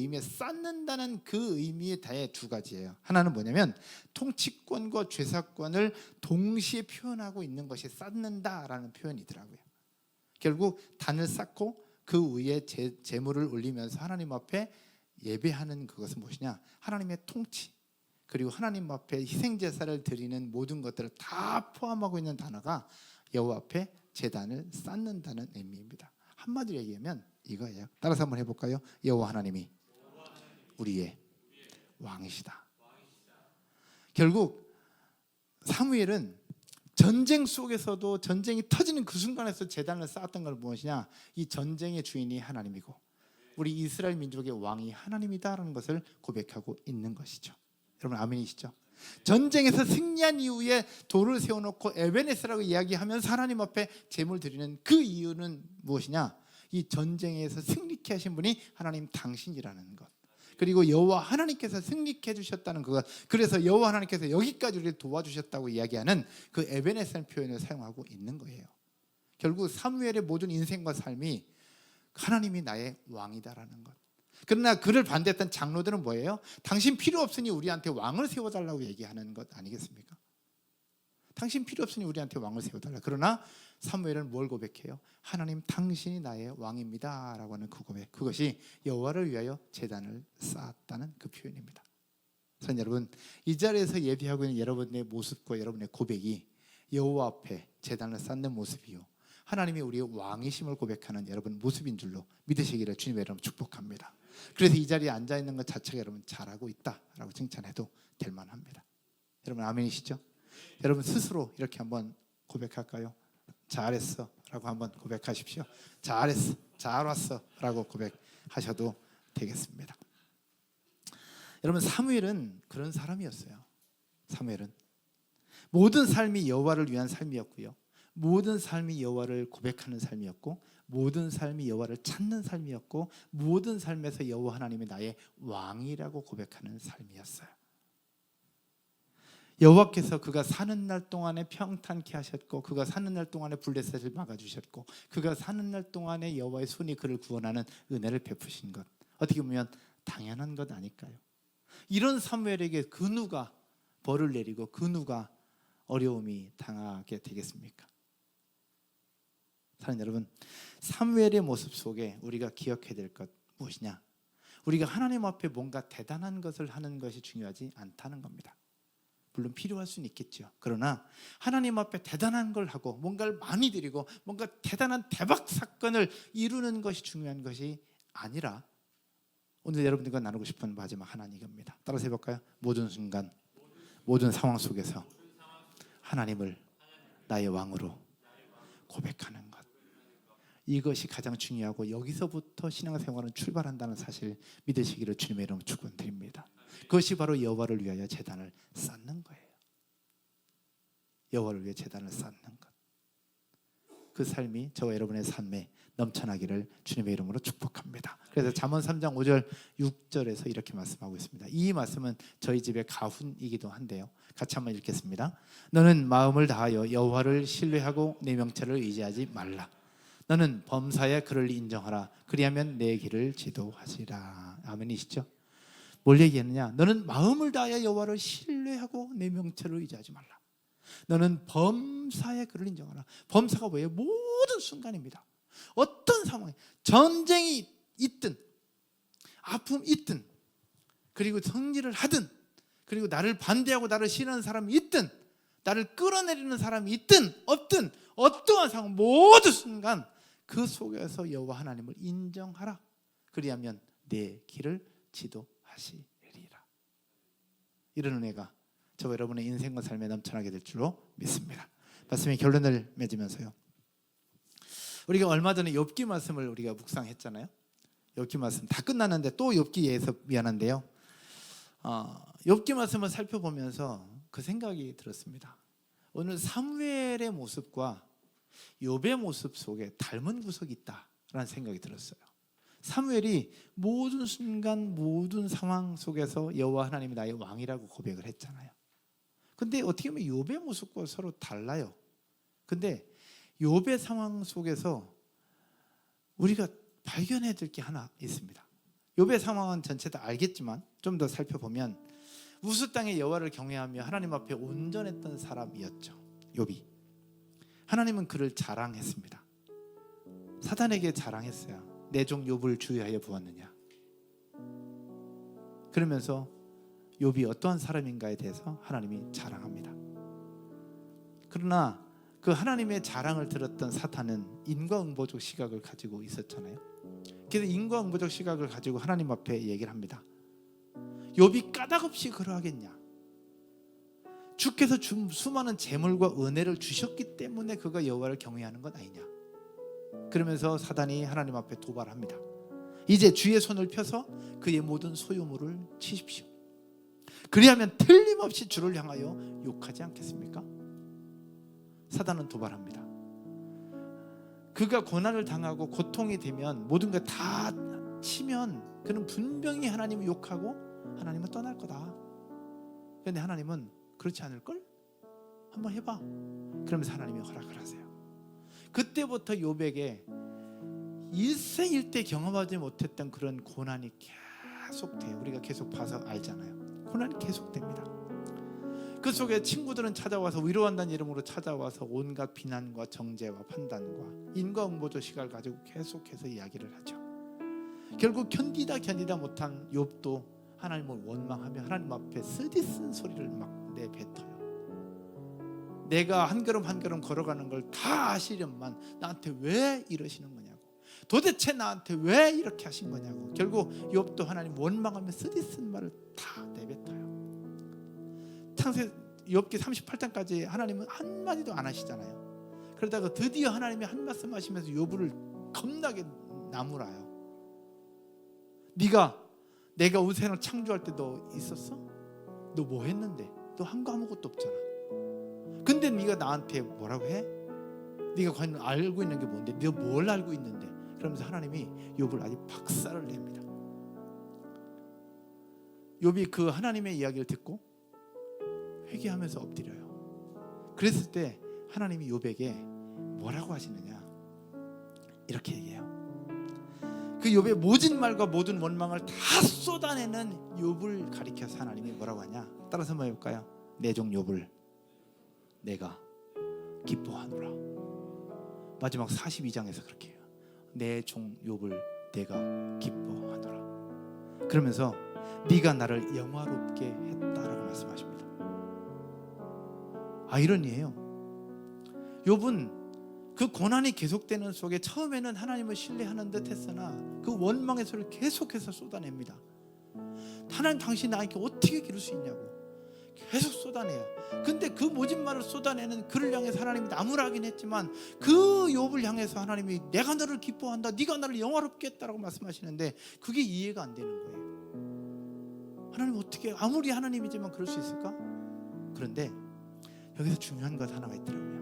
[SPEAKER 3] 의미에 다해 두 가지예요. 하나는 뭐냐면 통치권과 죄사권을 동시에 표현하고 있는 것이 쌓는다라는 표현이더라고요. 결국 단을 쌓고 그 위에 제물을 올리면서 하나님 앞에 예배하는 그것은 무엇이냐? 하나님의 통치 그리고 하나님 앞에 희생제사를 드리는 모든 것들을 다 포함하고 있는 단어가 여호와 앞에 제단을 쌓는다는 의미입니다. 한마디로 얘기하면 이거예요. 따라서 한번 해볼까요? 여호와 하나님이 우리의 왕이시다. 결국 사무엘은 전쟁 속에서도 전쟁이 터지는 그 순간에서 제단을 쌓았던 걸 무엇이냐? 이 전쟁의 주인이 하나님이고 우리 이스라엘 민족의 왕이 하나님이다라는 것을 고백하고 있는 것이죠. 여러분 아멘이시죠? 전쟁에서 승리한 이후에 돌을 세워놓고 에베네스라고 이야기하면서 하나님 앞에 제물 드리는 그 이유는 무엇이냐? 이 전쟁에서 승리케 하신 분이 하나님 당신이라는 것, 그리고 여호와 하나님께서 승리케 해주셨다는 그것, 그래서 여호와 하나님께서 여기까지 우리를 도와주셨다고 이야기하는 그 에베네스라는 표현을 사용하고 있는 거예요. 결국 사무엘의 모든 인생과 삶이 하나님이 나의 왕이다라는 것. 그러나 그를 반대했던 장로들은 뭐예요? 당신 필요 없으니 우리한테 왕을 세워달라고 얘기하는 것 아니겠습니까? 당신 필요 없으니 우리한테 왕을 세워달라. 그러나 사무엘은 뭘 고백해요? 하나님 당신이 나의 왕입니다 라고 하는 그 고백, 그것이 여호와를 위하여 제단을 쌓았다는 그 표현입니다. 그래서 여러분 이 자리에서 예배하고 있는 여러분의 모습과 여러분의 고백이 여호와 앞에 제단을 쌓는 모습이요 하나님이 우리의 왕이심을 고백하는 여러분 모습인 줄로 믿으시기를 주님의 이름으로 축복합니다. 그래서 이 자리에 앉아있는 것 자체가 여러분 잘하고 있다라고 칭찬해도 될 만합니다. 여러분 아멘이시죠? 여러분 스스로 이렇게 한번 고백할까요? 잘했어 라고 한번 고백하십시오. 잘했어, 잘 왔어 라고 고백하셔도 되겠습니다. 여러분 사무엘은 그런 사람이었어요. 사무엘은 모든 삶이 여호와를 위한 삶이었고요, 모든 삶이 여호와를 고백하는 삶이었고, 모든 삶이 여호와를 찾는 삶이었고, 모든 삶에서 여호와 하나님이 나의 왕이라고 고백하는 삶이었어요. 여호와께서 그가 사는 날 동안에 평탄케 하셨고, 그가 사는 날 동안에 블레셋을 막아주셨고, 그가 사는 날 동안에 여호와의 손이 그를 구원하는 은혜를 베푸신 것, 어떻게 보면 당연한 것 아닐까요? 이런 사무엘에게 그 누가 벌을 내리고 그 누가 어려움이 당하게 되겠습니까? 사랑하는 여러분, 사무엘의 모습 속에 우리가 기억해야 될 것 무엇이냐? 우리가 하나님 앞에 뭔가 대단한 것을 하는 것이 중요하지 않다는 겁니다. 물론 필요할 수는 있겠죠. 그러나 하나님 앞에 대단한 걸 하고 뭔가를 많이 드리고 뭔가 대단한 대박 사건을 이루는 것이 중요한 것이 아니라, 오늘 여러분들과 나누고 싶은 마지막 하나는 이겁니다. 따라서 해볼까요? 모든 순간, 모든 상황 속에서 하나님을 나의 왕으로 고백하는 것, 이것이 가장 중요하고 여기서부터 신앙생활은 출발한다는 사실 믿으시기를 주님의 이름으로 축원드립니다. 그것이 바로 여호와를 위하여 제단을 쌓는 거예요. 여호와를 위해 제단을 쌓는 것, 그 삶이 저와 여러분의 삶에 넘쳐나기를 주님의 이름으로 축복합니다. 그래서 잠언 3장 5절 6절에서 이렇게 말씀하고 있습니다. 이 말씀은 저희 집의 가훈이기도 한데요, 같이 한번 읽겠습니다. 너는 마음을 다하여 여호와를 신뢰하고 내 명철을 의지하지 말라. 너는 범사에 그를 인정하라. 그리하면 내 길을 지도하시라. 아멘이시죠? 뭘 얘기하느냐? 너는 마음을 다하여 여호와를 신뢰하고 내 명철을 의지하지 말라. 너는 범사에 그를 인정하라. 범사가 뭐예요? 모든 순간입니다. 어떤 상황에, 전쟁이 있든 아픔이 있든, 그리고 승리를 하든, 그리고 나를 반대하고 나를 싫어하는 사람이 있든, 나를 끌어내리는 사람이 있든 없든, 어떠한 상황, 모든 순간 그 속에서 여호와 하나님을 인정하라. 그리하면 내 길을 지도하시리라. 이런 은혜가 저와 여러분의 인생과 삶에 넘쳐나게 될 줄로 믿습니다. 말씀의 결론을 맺으면서요, 우리가 얼마 전에 욥기 말씀을 우리가 묵상했잖아요. 욥기 말씀 다 끝났는데 또 욥기에서 미안한데요, 욥기 말씀을 살펴보면서 그 생각이 들었습니다. 오늘 사무엘의 모습과 욥의 모습 속에 닮은 구석이 있다라는 생각이 들었어요. 사무엘이 모든 순간 모든 상황 속에서 여호와 하나님이 나의 왕이라고 고백을 했잖아요. 근데 어떻게 보면 욥의 모습과 서로 달라요. 근데 욥의 상황 속에서 우리가 발견해야 될 게 하나 있습니다. 욥의 상황은 전체 다 알겠지만 좀 더 살펴보면 우스 땅에 여호와를 경외하며 하나님 앞에 온전했던 사람이었죠. 욥이. 하나님은 그를 자랑했습니다. 사단에게 자랑했어요. 내 종 욥을 주의하여 보았느냐. 그러면서 욥이 어떠한 사람인가에 대해서 하나님이 자랑합니다. 그러나 그 하나님의 자랑을 들었던 사탄은 인과응보적 시각을 가지고 있었잖아요. 그래서 인과응보적 시각을 가지고 하나님 앞에 얘기를 합니다. 욥이 까닭없이 그러하겠냐. 주께서 수많은 재물과 은혜를 주셨기 때문에 그가 여호와를 경외하는 것 아니냐. 그러면서 사단이 하나님 앞에 도발합니다. 이제 주의 손을 펴서 그의 모든 소유물을 치십시오. 그리하면 틀림없이 주를 향하여 욕하지 않겠습니까? 사단은 도발합니다. 그가 고난을 당하고 고통이 되면 모든 걸 다 치면 그는 분명히 하나님을 욕하고 하나님은 떠날 거다. 그런데 하나님은 그렇지 않을걸? 한번 해봐. 그러면서 하나님이 허락을 하세요. 그때부터 욥에게 일생일대 경험하지 못했던 그런 고난이 계속돼요. 우리가 계속 봐서 알잖아요. 고난이 계속됩니다. 그 속에 친구들은 찾아와서 위로한다는 이름으로 찾아와서 온갖 비난과 정죄와 판단과 인과응보적 시각을 가지고 계속해서 이야기를 하죠. 결국 견디다 못한 욥도 하나님을 원망하며 하나님 앞에 쓰디쓴 소리를 막 내뱉어요. 내가 한 걸음 한 걸음 걸어가는 걸 다 아시련만 나한테 왜 이러시는 거냐고, 도대체 나한테 왜 이렇게 하신 거냐고. 결국 욥도 하나님 원망하며 쓰디쓴 말을 다 내뱉어요. 창세 욥기 38장까지 하나님은 한마디도 안 하시잖아요. 그러다가 드디어 하나님이 한 말씀 하시면서 욥을 겁나게 나무라요. 내가 우세를 창조할 때 너 있었어? 너 뭐 했는데? 너 한 거 아무것도 없잖아. 근데 네가 나한테 뭐라고 해? 네가 과연 알고 있는 게 뭔데? 네가 뭘 알고 있는데? 그러면서 하나님이 욥을 아주 박살을 냅니다. 욥이 그 하나님의 이야기를 듣고 회개하면서 엎드려요. 그랬을 때 하나님이 욥에게 뭐라고 하시느냐, 이렇게 얘기해요. 그 욥의 모진 말과 모든 원망을 다 쏟아내는 욥을 가리켜서 하나님이 뭐라고 하냐, 따라서 한번 해볼까요? 내 종 욥을 내가 기뻐하노라. 마지막 42장에서 그렇게 해요. 내 종 욥을 내가 기뻐하노라. 그러면서 네가 나를 영화롭게 했다라고 말씀하십니다. 아이러니예요. 욥은 그 고난이 계속되는 속에 처음에는 하나님을 신뢰하는 듯 했으나 그 원망의 소리를 계속해서 쏟아냅니다. 하나님, 당신 나에게 어떻게 기를 수 있냐고 계속 쏟아내요. 근데 그 모진 말을 쏟아내는 그를 향해서 하나님이 나무라긴 했지만 그 욥을 향해서 하나님이 내가 너를 기뻐한다, 네가 나를 영화롭게 했다라고 말씀하시는데 그게 이해가 안 되는 거예요. 하나님 어떻게, 아무리 하나님이지만 그럴 수 있을까? 그런데 여기서 중요한 것 하나가 있더라고요.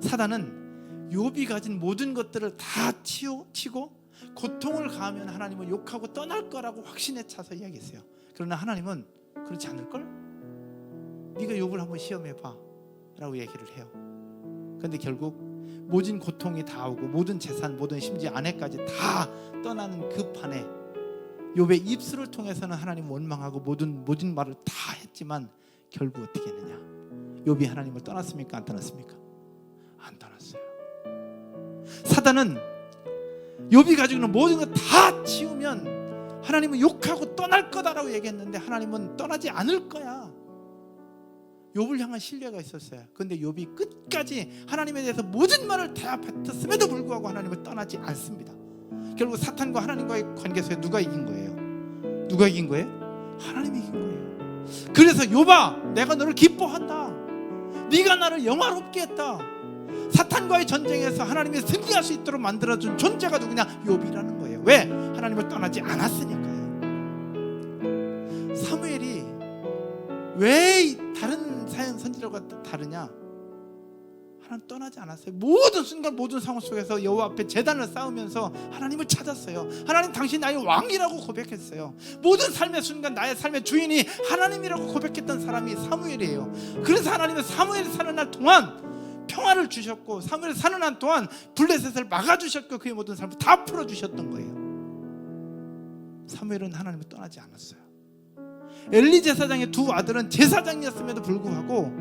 [SPEAKER 3] 사단은 욥이 가진 모든 것들을 다 치고 고통을 가하면 하나님은 욕하고 떠날 거라고 확신에 차서 이야기했어요. 그러나 하나님은 그렇지 않을걸? 네가 욥을 한번 시험해봐 라고 얘기를 해요. 그런데 결국 모진 고통이 다 오고 모든 재산, 모든 심지어 아내까지 다 떠나는 그 판에 욥의 입술을 통해서는 하나님 원망하고 모진 말을 다 했지만 결국 어떻게 했느냐, 욥이 하나님을 떠났습니까? 안 떠났습니까? 안 떠났어요. 사단은 욥이 가지고 있는 모든 거 다 치우면 하나님은 욕하고 떠날 거다라고 얘기했는데 하나님은 떠나지 않을 거야. 욥을 향한 신뢰가 있었어요. 그런데 욥이 끝까지 하나님에 대해서 모든 말을 다 뱉었음에도 불구하고 하나님을 떠나지 않습니다. 결국 사탄과 하나님과의 관계 속에 누가 이긴 거예요? 누가 이긴 거예요? 하나님이 이긴 거예요. 그래서 욥아, 내가 너를 기뻐한다. 네가 나를 영화롭게 했다. 사탄과의 전쟁에서 하나님이 승리할 수 있도록 만들어준 존재가 누구냐? 욥이라는 거예요. 왜? 하나님을 떠나지 않았으니까요. 사무엘이 왜 다른 사형 선지자와 다르냐? 하나님 떠나지 않았어요. 모든 순간 모든 상황 속에서 여호와 앞에 제단을 쌓으면서 하나님을 찾았어요. 하나님, 당신 나의 왕이라고 고백했어요. 모든 삶의 순간 나의 삶의 주인이 하나님이라고 고백했던 사람이 사무엘이에요. 그래서 하나님은 사무엘이 사는 날 동안 평화를 주셨고, 사무엘이 사는 날 동안 블레셋을 막아주셨고, 그의 모든 삶을 다 풀어주셨던 거예요. 사무엘은 하나님을 떠나지 않았어요. 엘리 제사장의 두 아들은 제사장이었음에도 불구하고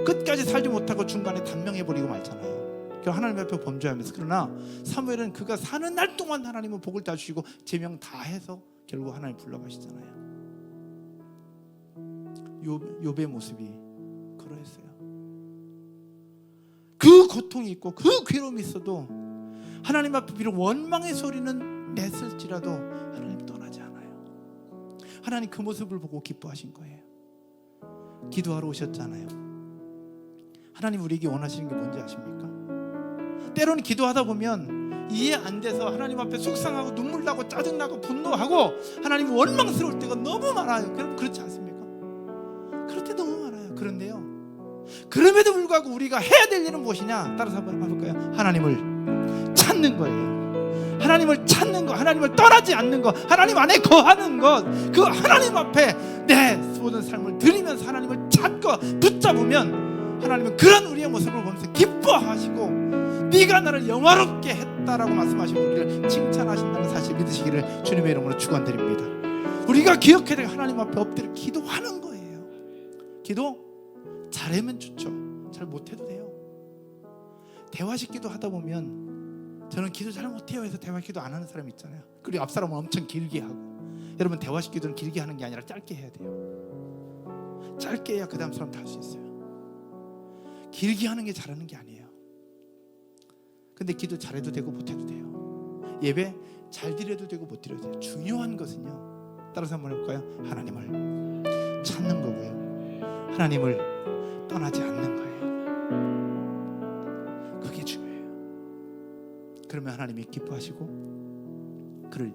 [SPEAKER 3] 끝까지 살지 못하고 중간에 단명해버리고 말잖아요. 그럼 하나님 앞에 범죄하면서. 그러나 사무엘은 그가 사는 날 동안 하나님은 복을 다 주시고 제명 다 해서 결국 하나님 불러가시잖아요. 욥의 모습이 그러했어요. 그 고통이 있고 그 괴로움이 있어도 하나님 앞에 비록 원망의 소리는 냈을지라도 하나님 떠나지 않아요. 하나님 그 모습을 보고 기뻐하신 거예요. 기도하러 오셨잖아요. 하나님 우리에게 원하시는 게 뭔지 아십니까? 때로는 기도하다 보면 이해 안 돼서 하나님 앞에 속상하고 눈물 나고 짜증나고 분노하고 하나님 원망스러울 때가 너무 많아요. 그렇지 않습니까? 그럴 때 너무 많아요. 그런데요, 그럼에도 불구하고 우리가 해야 될 일은 무엇이냐? 따라서 한번 해볼까요? 하나님을 찾는 거예요. 하나님을 찾는 것, 하나님을 떠나지 않는 것, 하나님 안에 거하는 것, 그 하나님 앞에 내 모든 삶을 드리면서 하나님을 찾고 붙잡으면 하나님은 그런 우리의 모습을 보면서 기뻐하시고 네가 나를 영화롭게 했다라고 말씀하시고 우리를 칭찬하신다는 사실 믿으시기를 주님의 이름으로 축원드립니다. 우리가 기억해야 될 하나님 앞에 엎드려 기도하는 거예요. 기도 잘하면 좋죠. 잘 못해도 돼요. 대화식 기도 하다 보면, 저는 기도 잘 못해요 해서 대화식 기도 안 하는 사람 있잖아요. 그리고 앞 사람은 엄청 길게 하고. 여러분, 대화식 기도는 길게 하는 게 아니라 짧게 해야 돼요. 짧게 해야 그 다음 사람 다 할 수 있어요. 길게 하는 게 잘하는 게 아니에요. 근데 기도 잘해도 되고 못해도 돼요. 예배 잘 드려도 되고 못 드려도 돼요. 중요한 것은요, 따라서 한번 해볼까요? 하나님을 찾는 거고요, 하나님을 떠나지 않는 거예요. 그게 중요해요. 그러면 하나님이 기뻐하시고 그를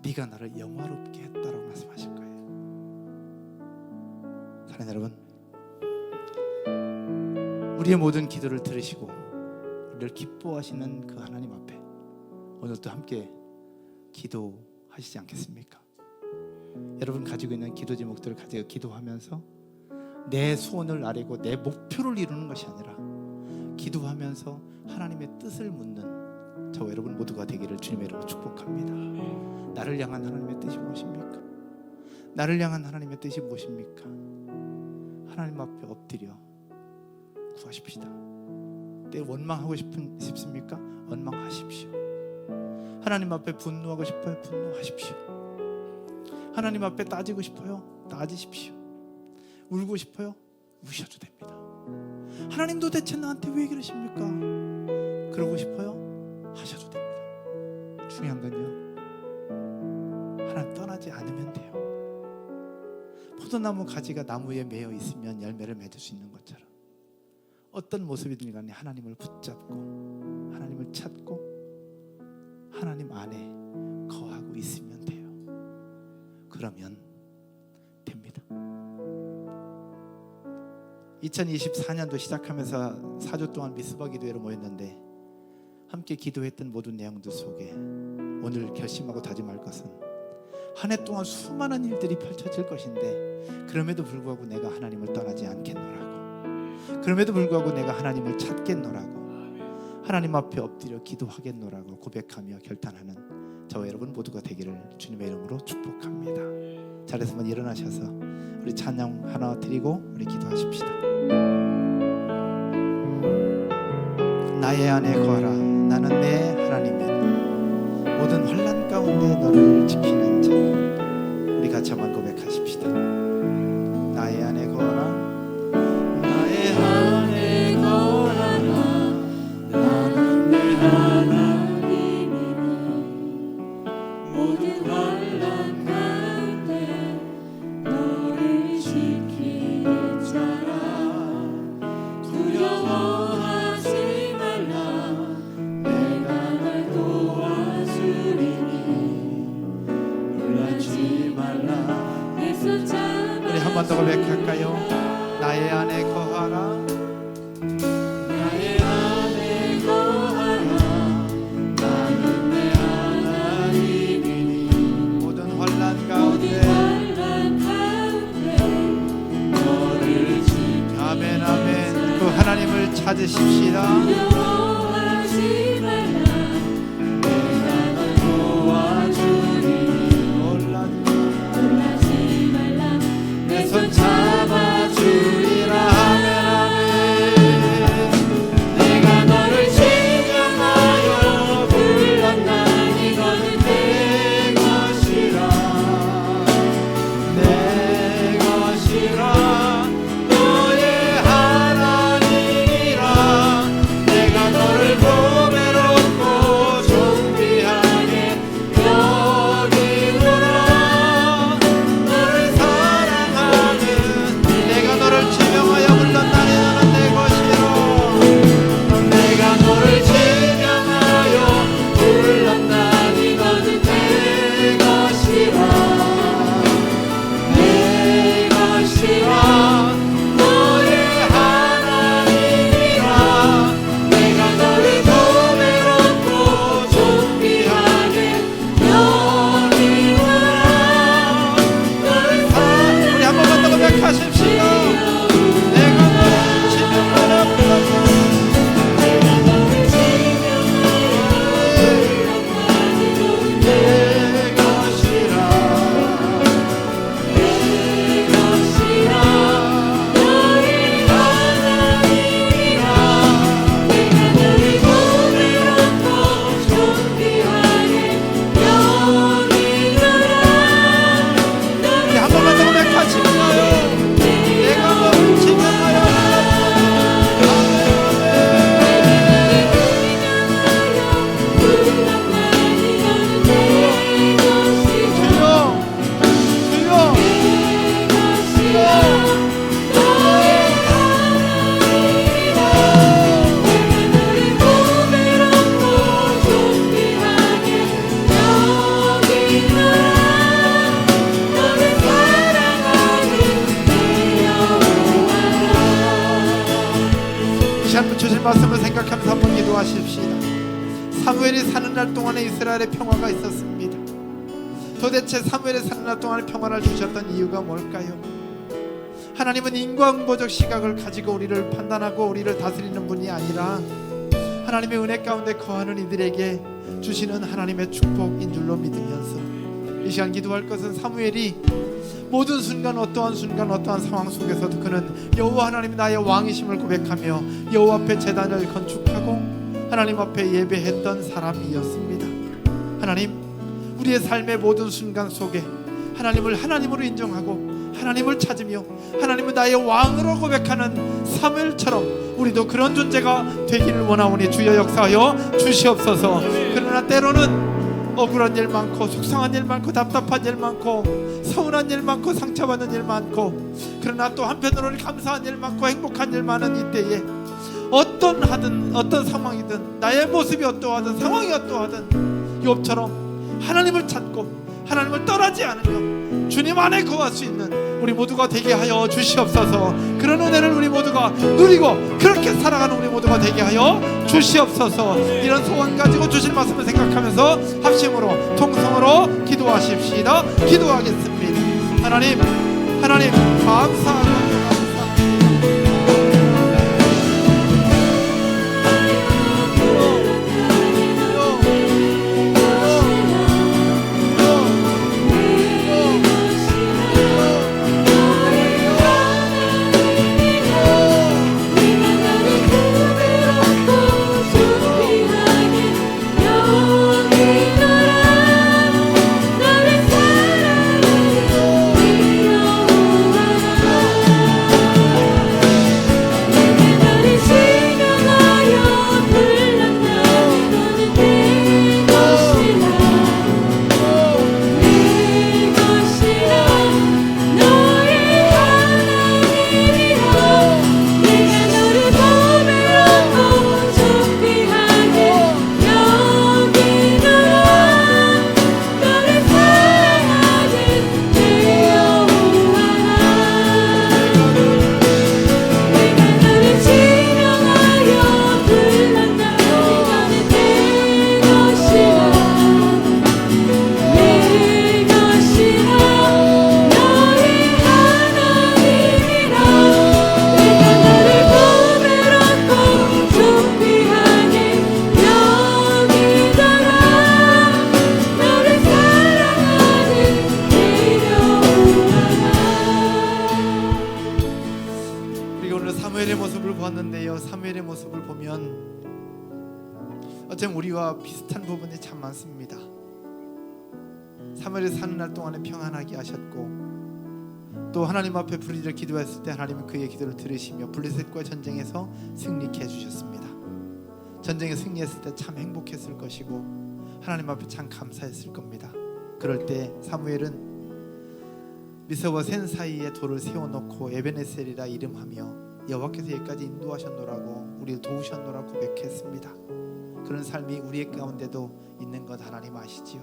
[SPEAKER 3] 네가 나를 영화롭게 했다라고 말씀하실 거예요. 사랑하는 여러분, 우리의 모든 기도를 들으시고 우리를 기뻐하시는 그 하나님 앞에 오늘도 함께 기도하시지 않겠습니까? 여러분 가지고 있는 기도 제목들을 가지고 기도하면서 내 소원을 아뢰고 내 목표를 이루는 것이 아니라 기도하면서 하나님의 뜻을 묻는 저와 여러분 모두가 되기를 주님의 이름으로 축복합니다. 나를 향한 하나님의 뜻이 무엇입니까? 나를 향한 하나님의 뜻이 무엇입니까? 하나님 앞에 엎드려 구하십시다. 때 원망하고 싶습니까? 원망하십시오. 하나님 앞에 분노하고 싶어요? 분노하십시오. 하나님 앞에 따지고 싶어요? 따지십시오. 울고 싶어요? 우셔도 됩니다. 하나님 도대체 나한테 왜 그러십니까? 그러고 싶어요? 하셔도 됩니다. 중요한 건요, 하나님 떠나지 않으면 돼요. 포도나무 가지가 나무에 매여 있으면 열매를 맺을 수 있는 것처럼 어떤 모습이든 간에 하나님을 붙잡고 하나님을 찾고 하나님 안에 거하고 있으면 돼요. 그러면 됩니다. 2024년도 시작하면서 4주 동안 미스바 기도회로 모였는데 함께 기도했던 모든 내용들 속에 오늘 결심하고 다짐할 것은 한 해 동안 수많은 일들이 펼쳐질 것인데 그럼에도 불구하고 내가 하나님을 떠나지 않겠노라고, 그럼에도 불구하고 내가 하나님을 찾겠노라고, 하나님 앞에 엎드려 기도하겠노라고 고백하며 결단하는 저와 여러분 모두가 되기를 주님의 이름으로 축복합니다. 자리에서 한번 일어나셔서 우리 찬양 하나 드리고 우리 기도하십시다. 나의 안에 거하라. 나는 내 하나님이라. 모든 환난 가운데 너를 지키는 자. 우리 같이 한번 고백하십시다. 나의 안에 거하라. 나의 안에 거하라. 나는 내 하나님이라. 모든 환난 가운데 너를 너를 찾으십시다.
[SPEAKER 2] 두려워하지 말라 내가 널 도와주리니 놀라지 말라 내 손 잡아주리라. 내가 너를 지명하여 불렀나니 너는 내 것이라 너의 하나님이라. 내가 너를 보배롭고 존귀하게 여기노라. 너를 사랑하는 내가 너를 지명하여 불렀나니 너는 내 것이라. 내가 너를 지명하여 불렀나니 너는 내 것이라. 내 것이라 너의 하나님이라. 내가 너를 보배롭고 존귀하게 여기노라. 너를 사랑하는 우리 한 번만 더 고백하십시오. 내가 너를 지명하여 불렀나니 내가 너를 지명하여 불렀나니 너는 내 것이라. 내 것이라 너의 하나님이라. 내가 너를 보배롭고 존귀하게 여기노라. 우리 한 번만 더 고백하시나요? 내가 너를 지명하여 불렀나니 너는 내 것이라. 주여 너의 하나님이라. 내가 너를 보배롭고 존귀하게 여기노라. 너를 사랑하는 내 여호와라. 다시 한번 주실 말씀을 생각하면서 한번 기도하십시다. 사무엘이 사는 날 동안에 이스라엘의 평화가 있었습니다. 도대체 사무엘이 사는 날 동안에 평화를 주셨던 이유가 뭘까요? 하나님은 인과응보적 시각을 가지고 우리를 판단하고 우리를 다스리는 분이 아니라 하나님의 은혜 가운데 거하는 이들에게 주시는 하나님의 축복인 줄로 믿으면서 이 시간 기도할 것은 사무엘이 모든 순간 어떠한 상황 속에서도 그는 여호와 하나님이 나의 왕이심을 고백하며 여호와 앞에 제단을 건축하고 하나님 앞에 예배했던 사람이었습니다. 하나님, 우리의 삶의 모든 순간 속에 하나님을 하나님으로 인정하고 하나님을 찾으며 하나님은 나의 왕으로 고백하는 사무엘처럼 우리도 그런 존재가 되기를 원하오니 주여 역사하여 주시옵소서. 그러나 때로는 억울한 일 많고 속상한 일 많고 답답한 일 많고 서운한 일 많고 상처받는 일 많고 그러나 또 한편으로는 감사한 일 많고 행복한 일 많은 이때에 어떤 상황이든 나의 모습이 어떠하든 상황이 어떠하든 욥처럼 하나님을 찾고 하나님을 떠나지 않으며 주님 안에 거할 수 있는 우리 모두가 되게 하여 주시옵소서. 그런 은혜를 우리 모두가 누리고 그렇게 살아가는 우리 모두가 되게 하여 주시옵소서. 이런 소원 가지고 주실 말씀을 생각하면서 합심으로 통성으로 기도하십시다. 기도하겠습니다. 하나님 감사합니다. 그런데요, 사무엘의 모습을 보면 어쩌면 우리와 비슷한 부분이 참 많습니다. 사무엘이 사는 날 동안에 평안하게 하셨고, 또 하나님 앞에 불의를 기도했을 때 하나님은 그의 기도를 들으시며 블레셋과의 전쟁에서 승리케 해주셨습니다. 전쟁에 승리했을 때 참 행복했을 것이고 하나님 앞에 참 감사했을 겁니다. 그럴 때 사무엘은 미스와 센 사이에 돌을 세워놓고 에베네셀이라 이름하며 여호와께서 여기까지 인도하셨노라고 우리를 도우셨노라고 고백했습니다. 그런 삶이 우리의 가운데도 있는 것 하나님 아시지요.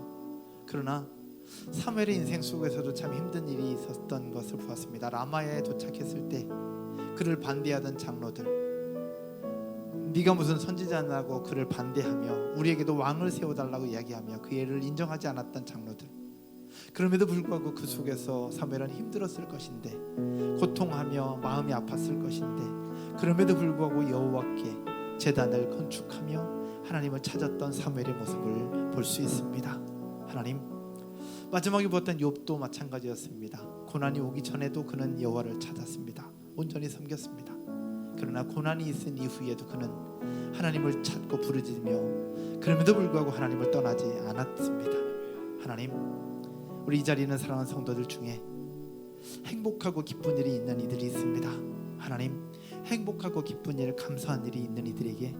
[SPEAKER 2] 그러나 사무엘의 인생 속에서도 참 힘든 일이 있었던 것을 보았습니다. 라마에 도착했을 때 그를 반대하던 장로들, 네가 무슨 선지자냐고 그를 반대하며 우리에게도 왕을 세워달라고 이야기하며 그 애를 인정하지 않았던 장로들, 그럼에도 불구하고 그 속에서 사무엘은 힘들었을 것인데, 고통하며 마음이 아팠을 것인데, 그럼에도 불구하고 여호와께 제단을 건축하며 하나님을 찾았던 사무엘의 모습을 볼 수 있습니다. 하나님, 마지막에 보았던 욥도 마찬가지였습니다. 고난이 오기 전에도 그는 여호와를 찾았습니다. 온전히 섬겼습니다. 그러나 고난이 있은 이후에도 그는 하나님을 찾고 부르짖으며 그럼에도 불구하고 하나님을 떠나지 않았습니다. 하나님, 우리 이 자리에 있는 사랑하는 성도들 중에 행복하고 기쁜 일이 있는 이들이 있습니다. 하나님, 행복하고 기쁜 일, 감사한 일이 있는 이들에게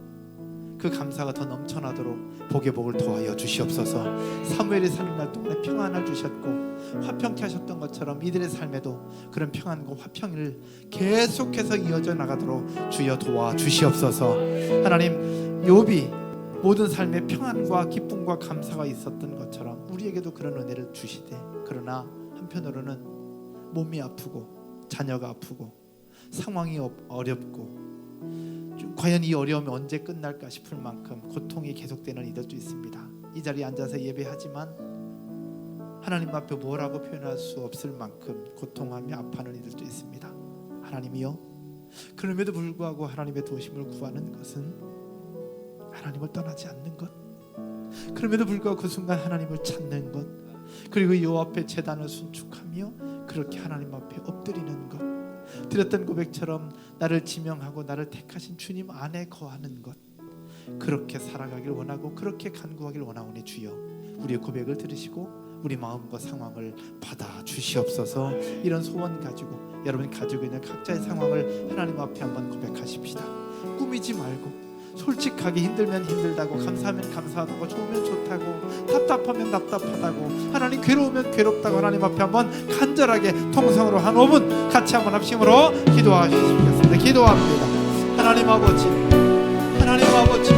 [SPEAKER 2] 그 감사가 더 넘쳐나도록 복의 복을 더하여 주시옵소서. 사무엘이 사는 날 동안에 평안을 주셨고 화평케 하셨던 것처럼 이들의 삶에도 그런 평안과 화평을 계속해서 이어져 나가도록 주여 도와 주시옵소서. 하나님, 욥이 모든 삶에 평안과 기쁨과 감사가 있었던 것처럼 우리에게도 그런 은혜를 주시되, 그러나 한편으로는 몸이 아프고 자녀가 아프고 상황이 어렵고 과연 이 어려움이 언제 끝날까 싶을 만큼 고통이 계속되는 이들도 있습니다. 이 자리에 앉아서 예배하지만 하나님 앞에 뭐라고 표현할 수 없을 만큼 고통하며 아파하는 이들도 있습니다. 하나님이여, 그럼에도 불구하고 하나님의 도우심을 구하는 것은 하나님을 떠나지 않는 것, 그럼에도 불구하고 그 순간 하나님을 찾는 것, 그리고 여호와 앞에 제단을 순축하며 그렇게 하나님 앞에 엎드리는 것, 드렸던 고백처럼 나를 지명하고 나를 택하신 주님 안에 거하는 것, 그렇게 살아가길 원하고 그렇게 간구하길 원하오니 주여 우리의 고백을 들으시고 우리 마음과 상황을 받아 주시옵소서. 이런 소원 가지고 여러분 가지고 있는 각자의 상황을 하나님 앞에 한번 고백하십시다. 꾸미지 말고 솔직하게 힘들면 힘들다고, 감사하면 감사하다고, 좋으면 좋다고, 답답하면 답답하다고, 하나님 괴로우면 괴롭다고 하나님 앞에 한번 간절하게 통성으로 한 5분 같이 한번 합심으로 기도하시겠습니다. 기도합니다. 하나님 아버지, 하나님 아버지,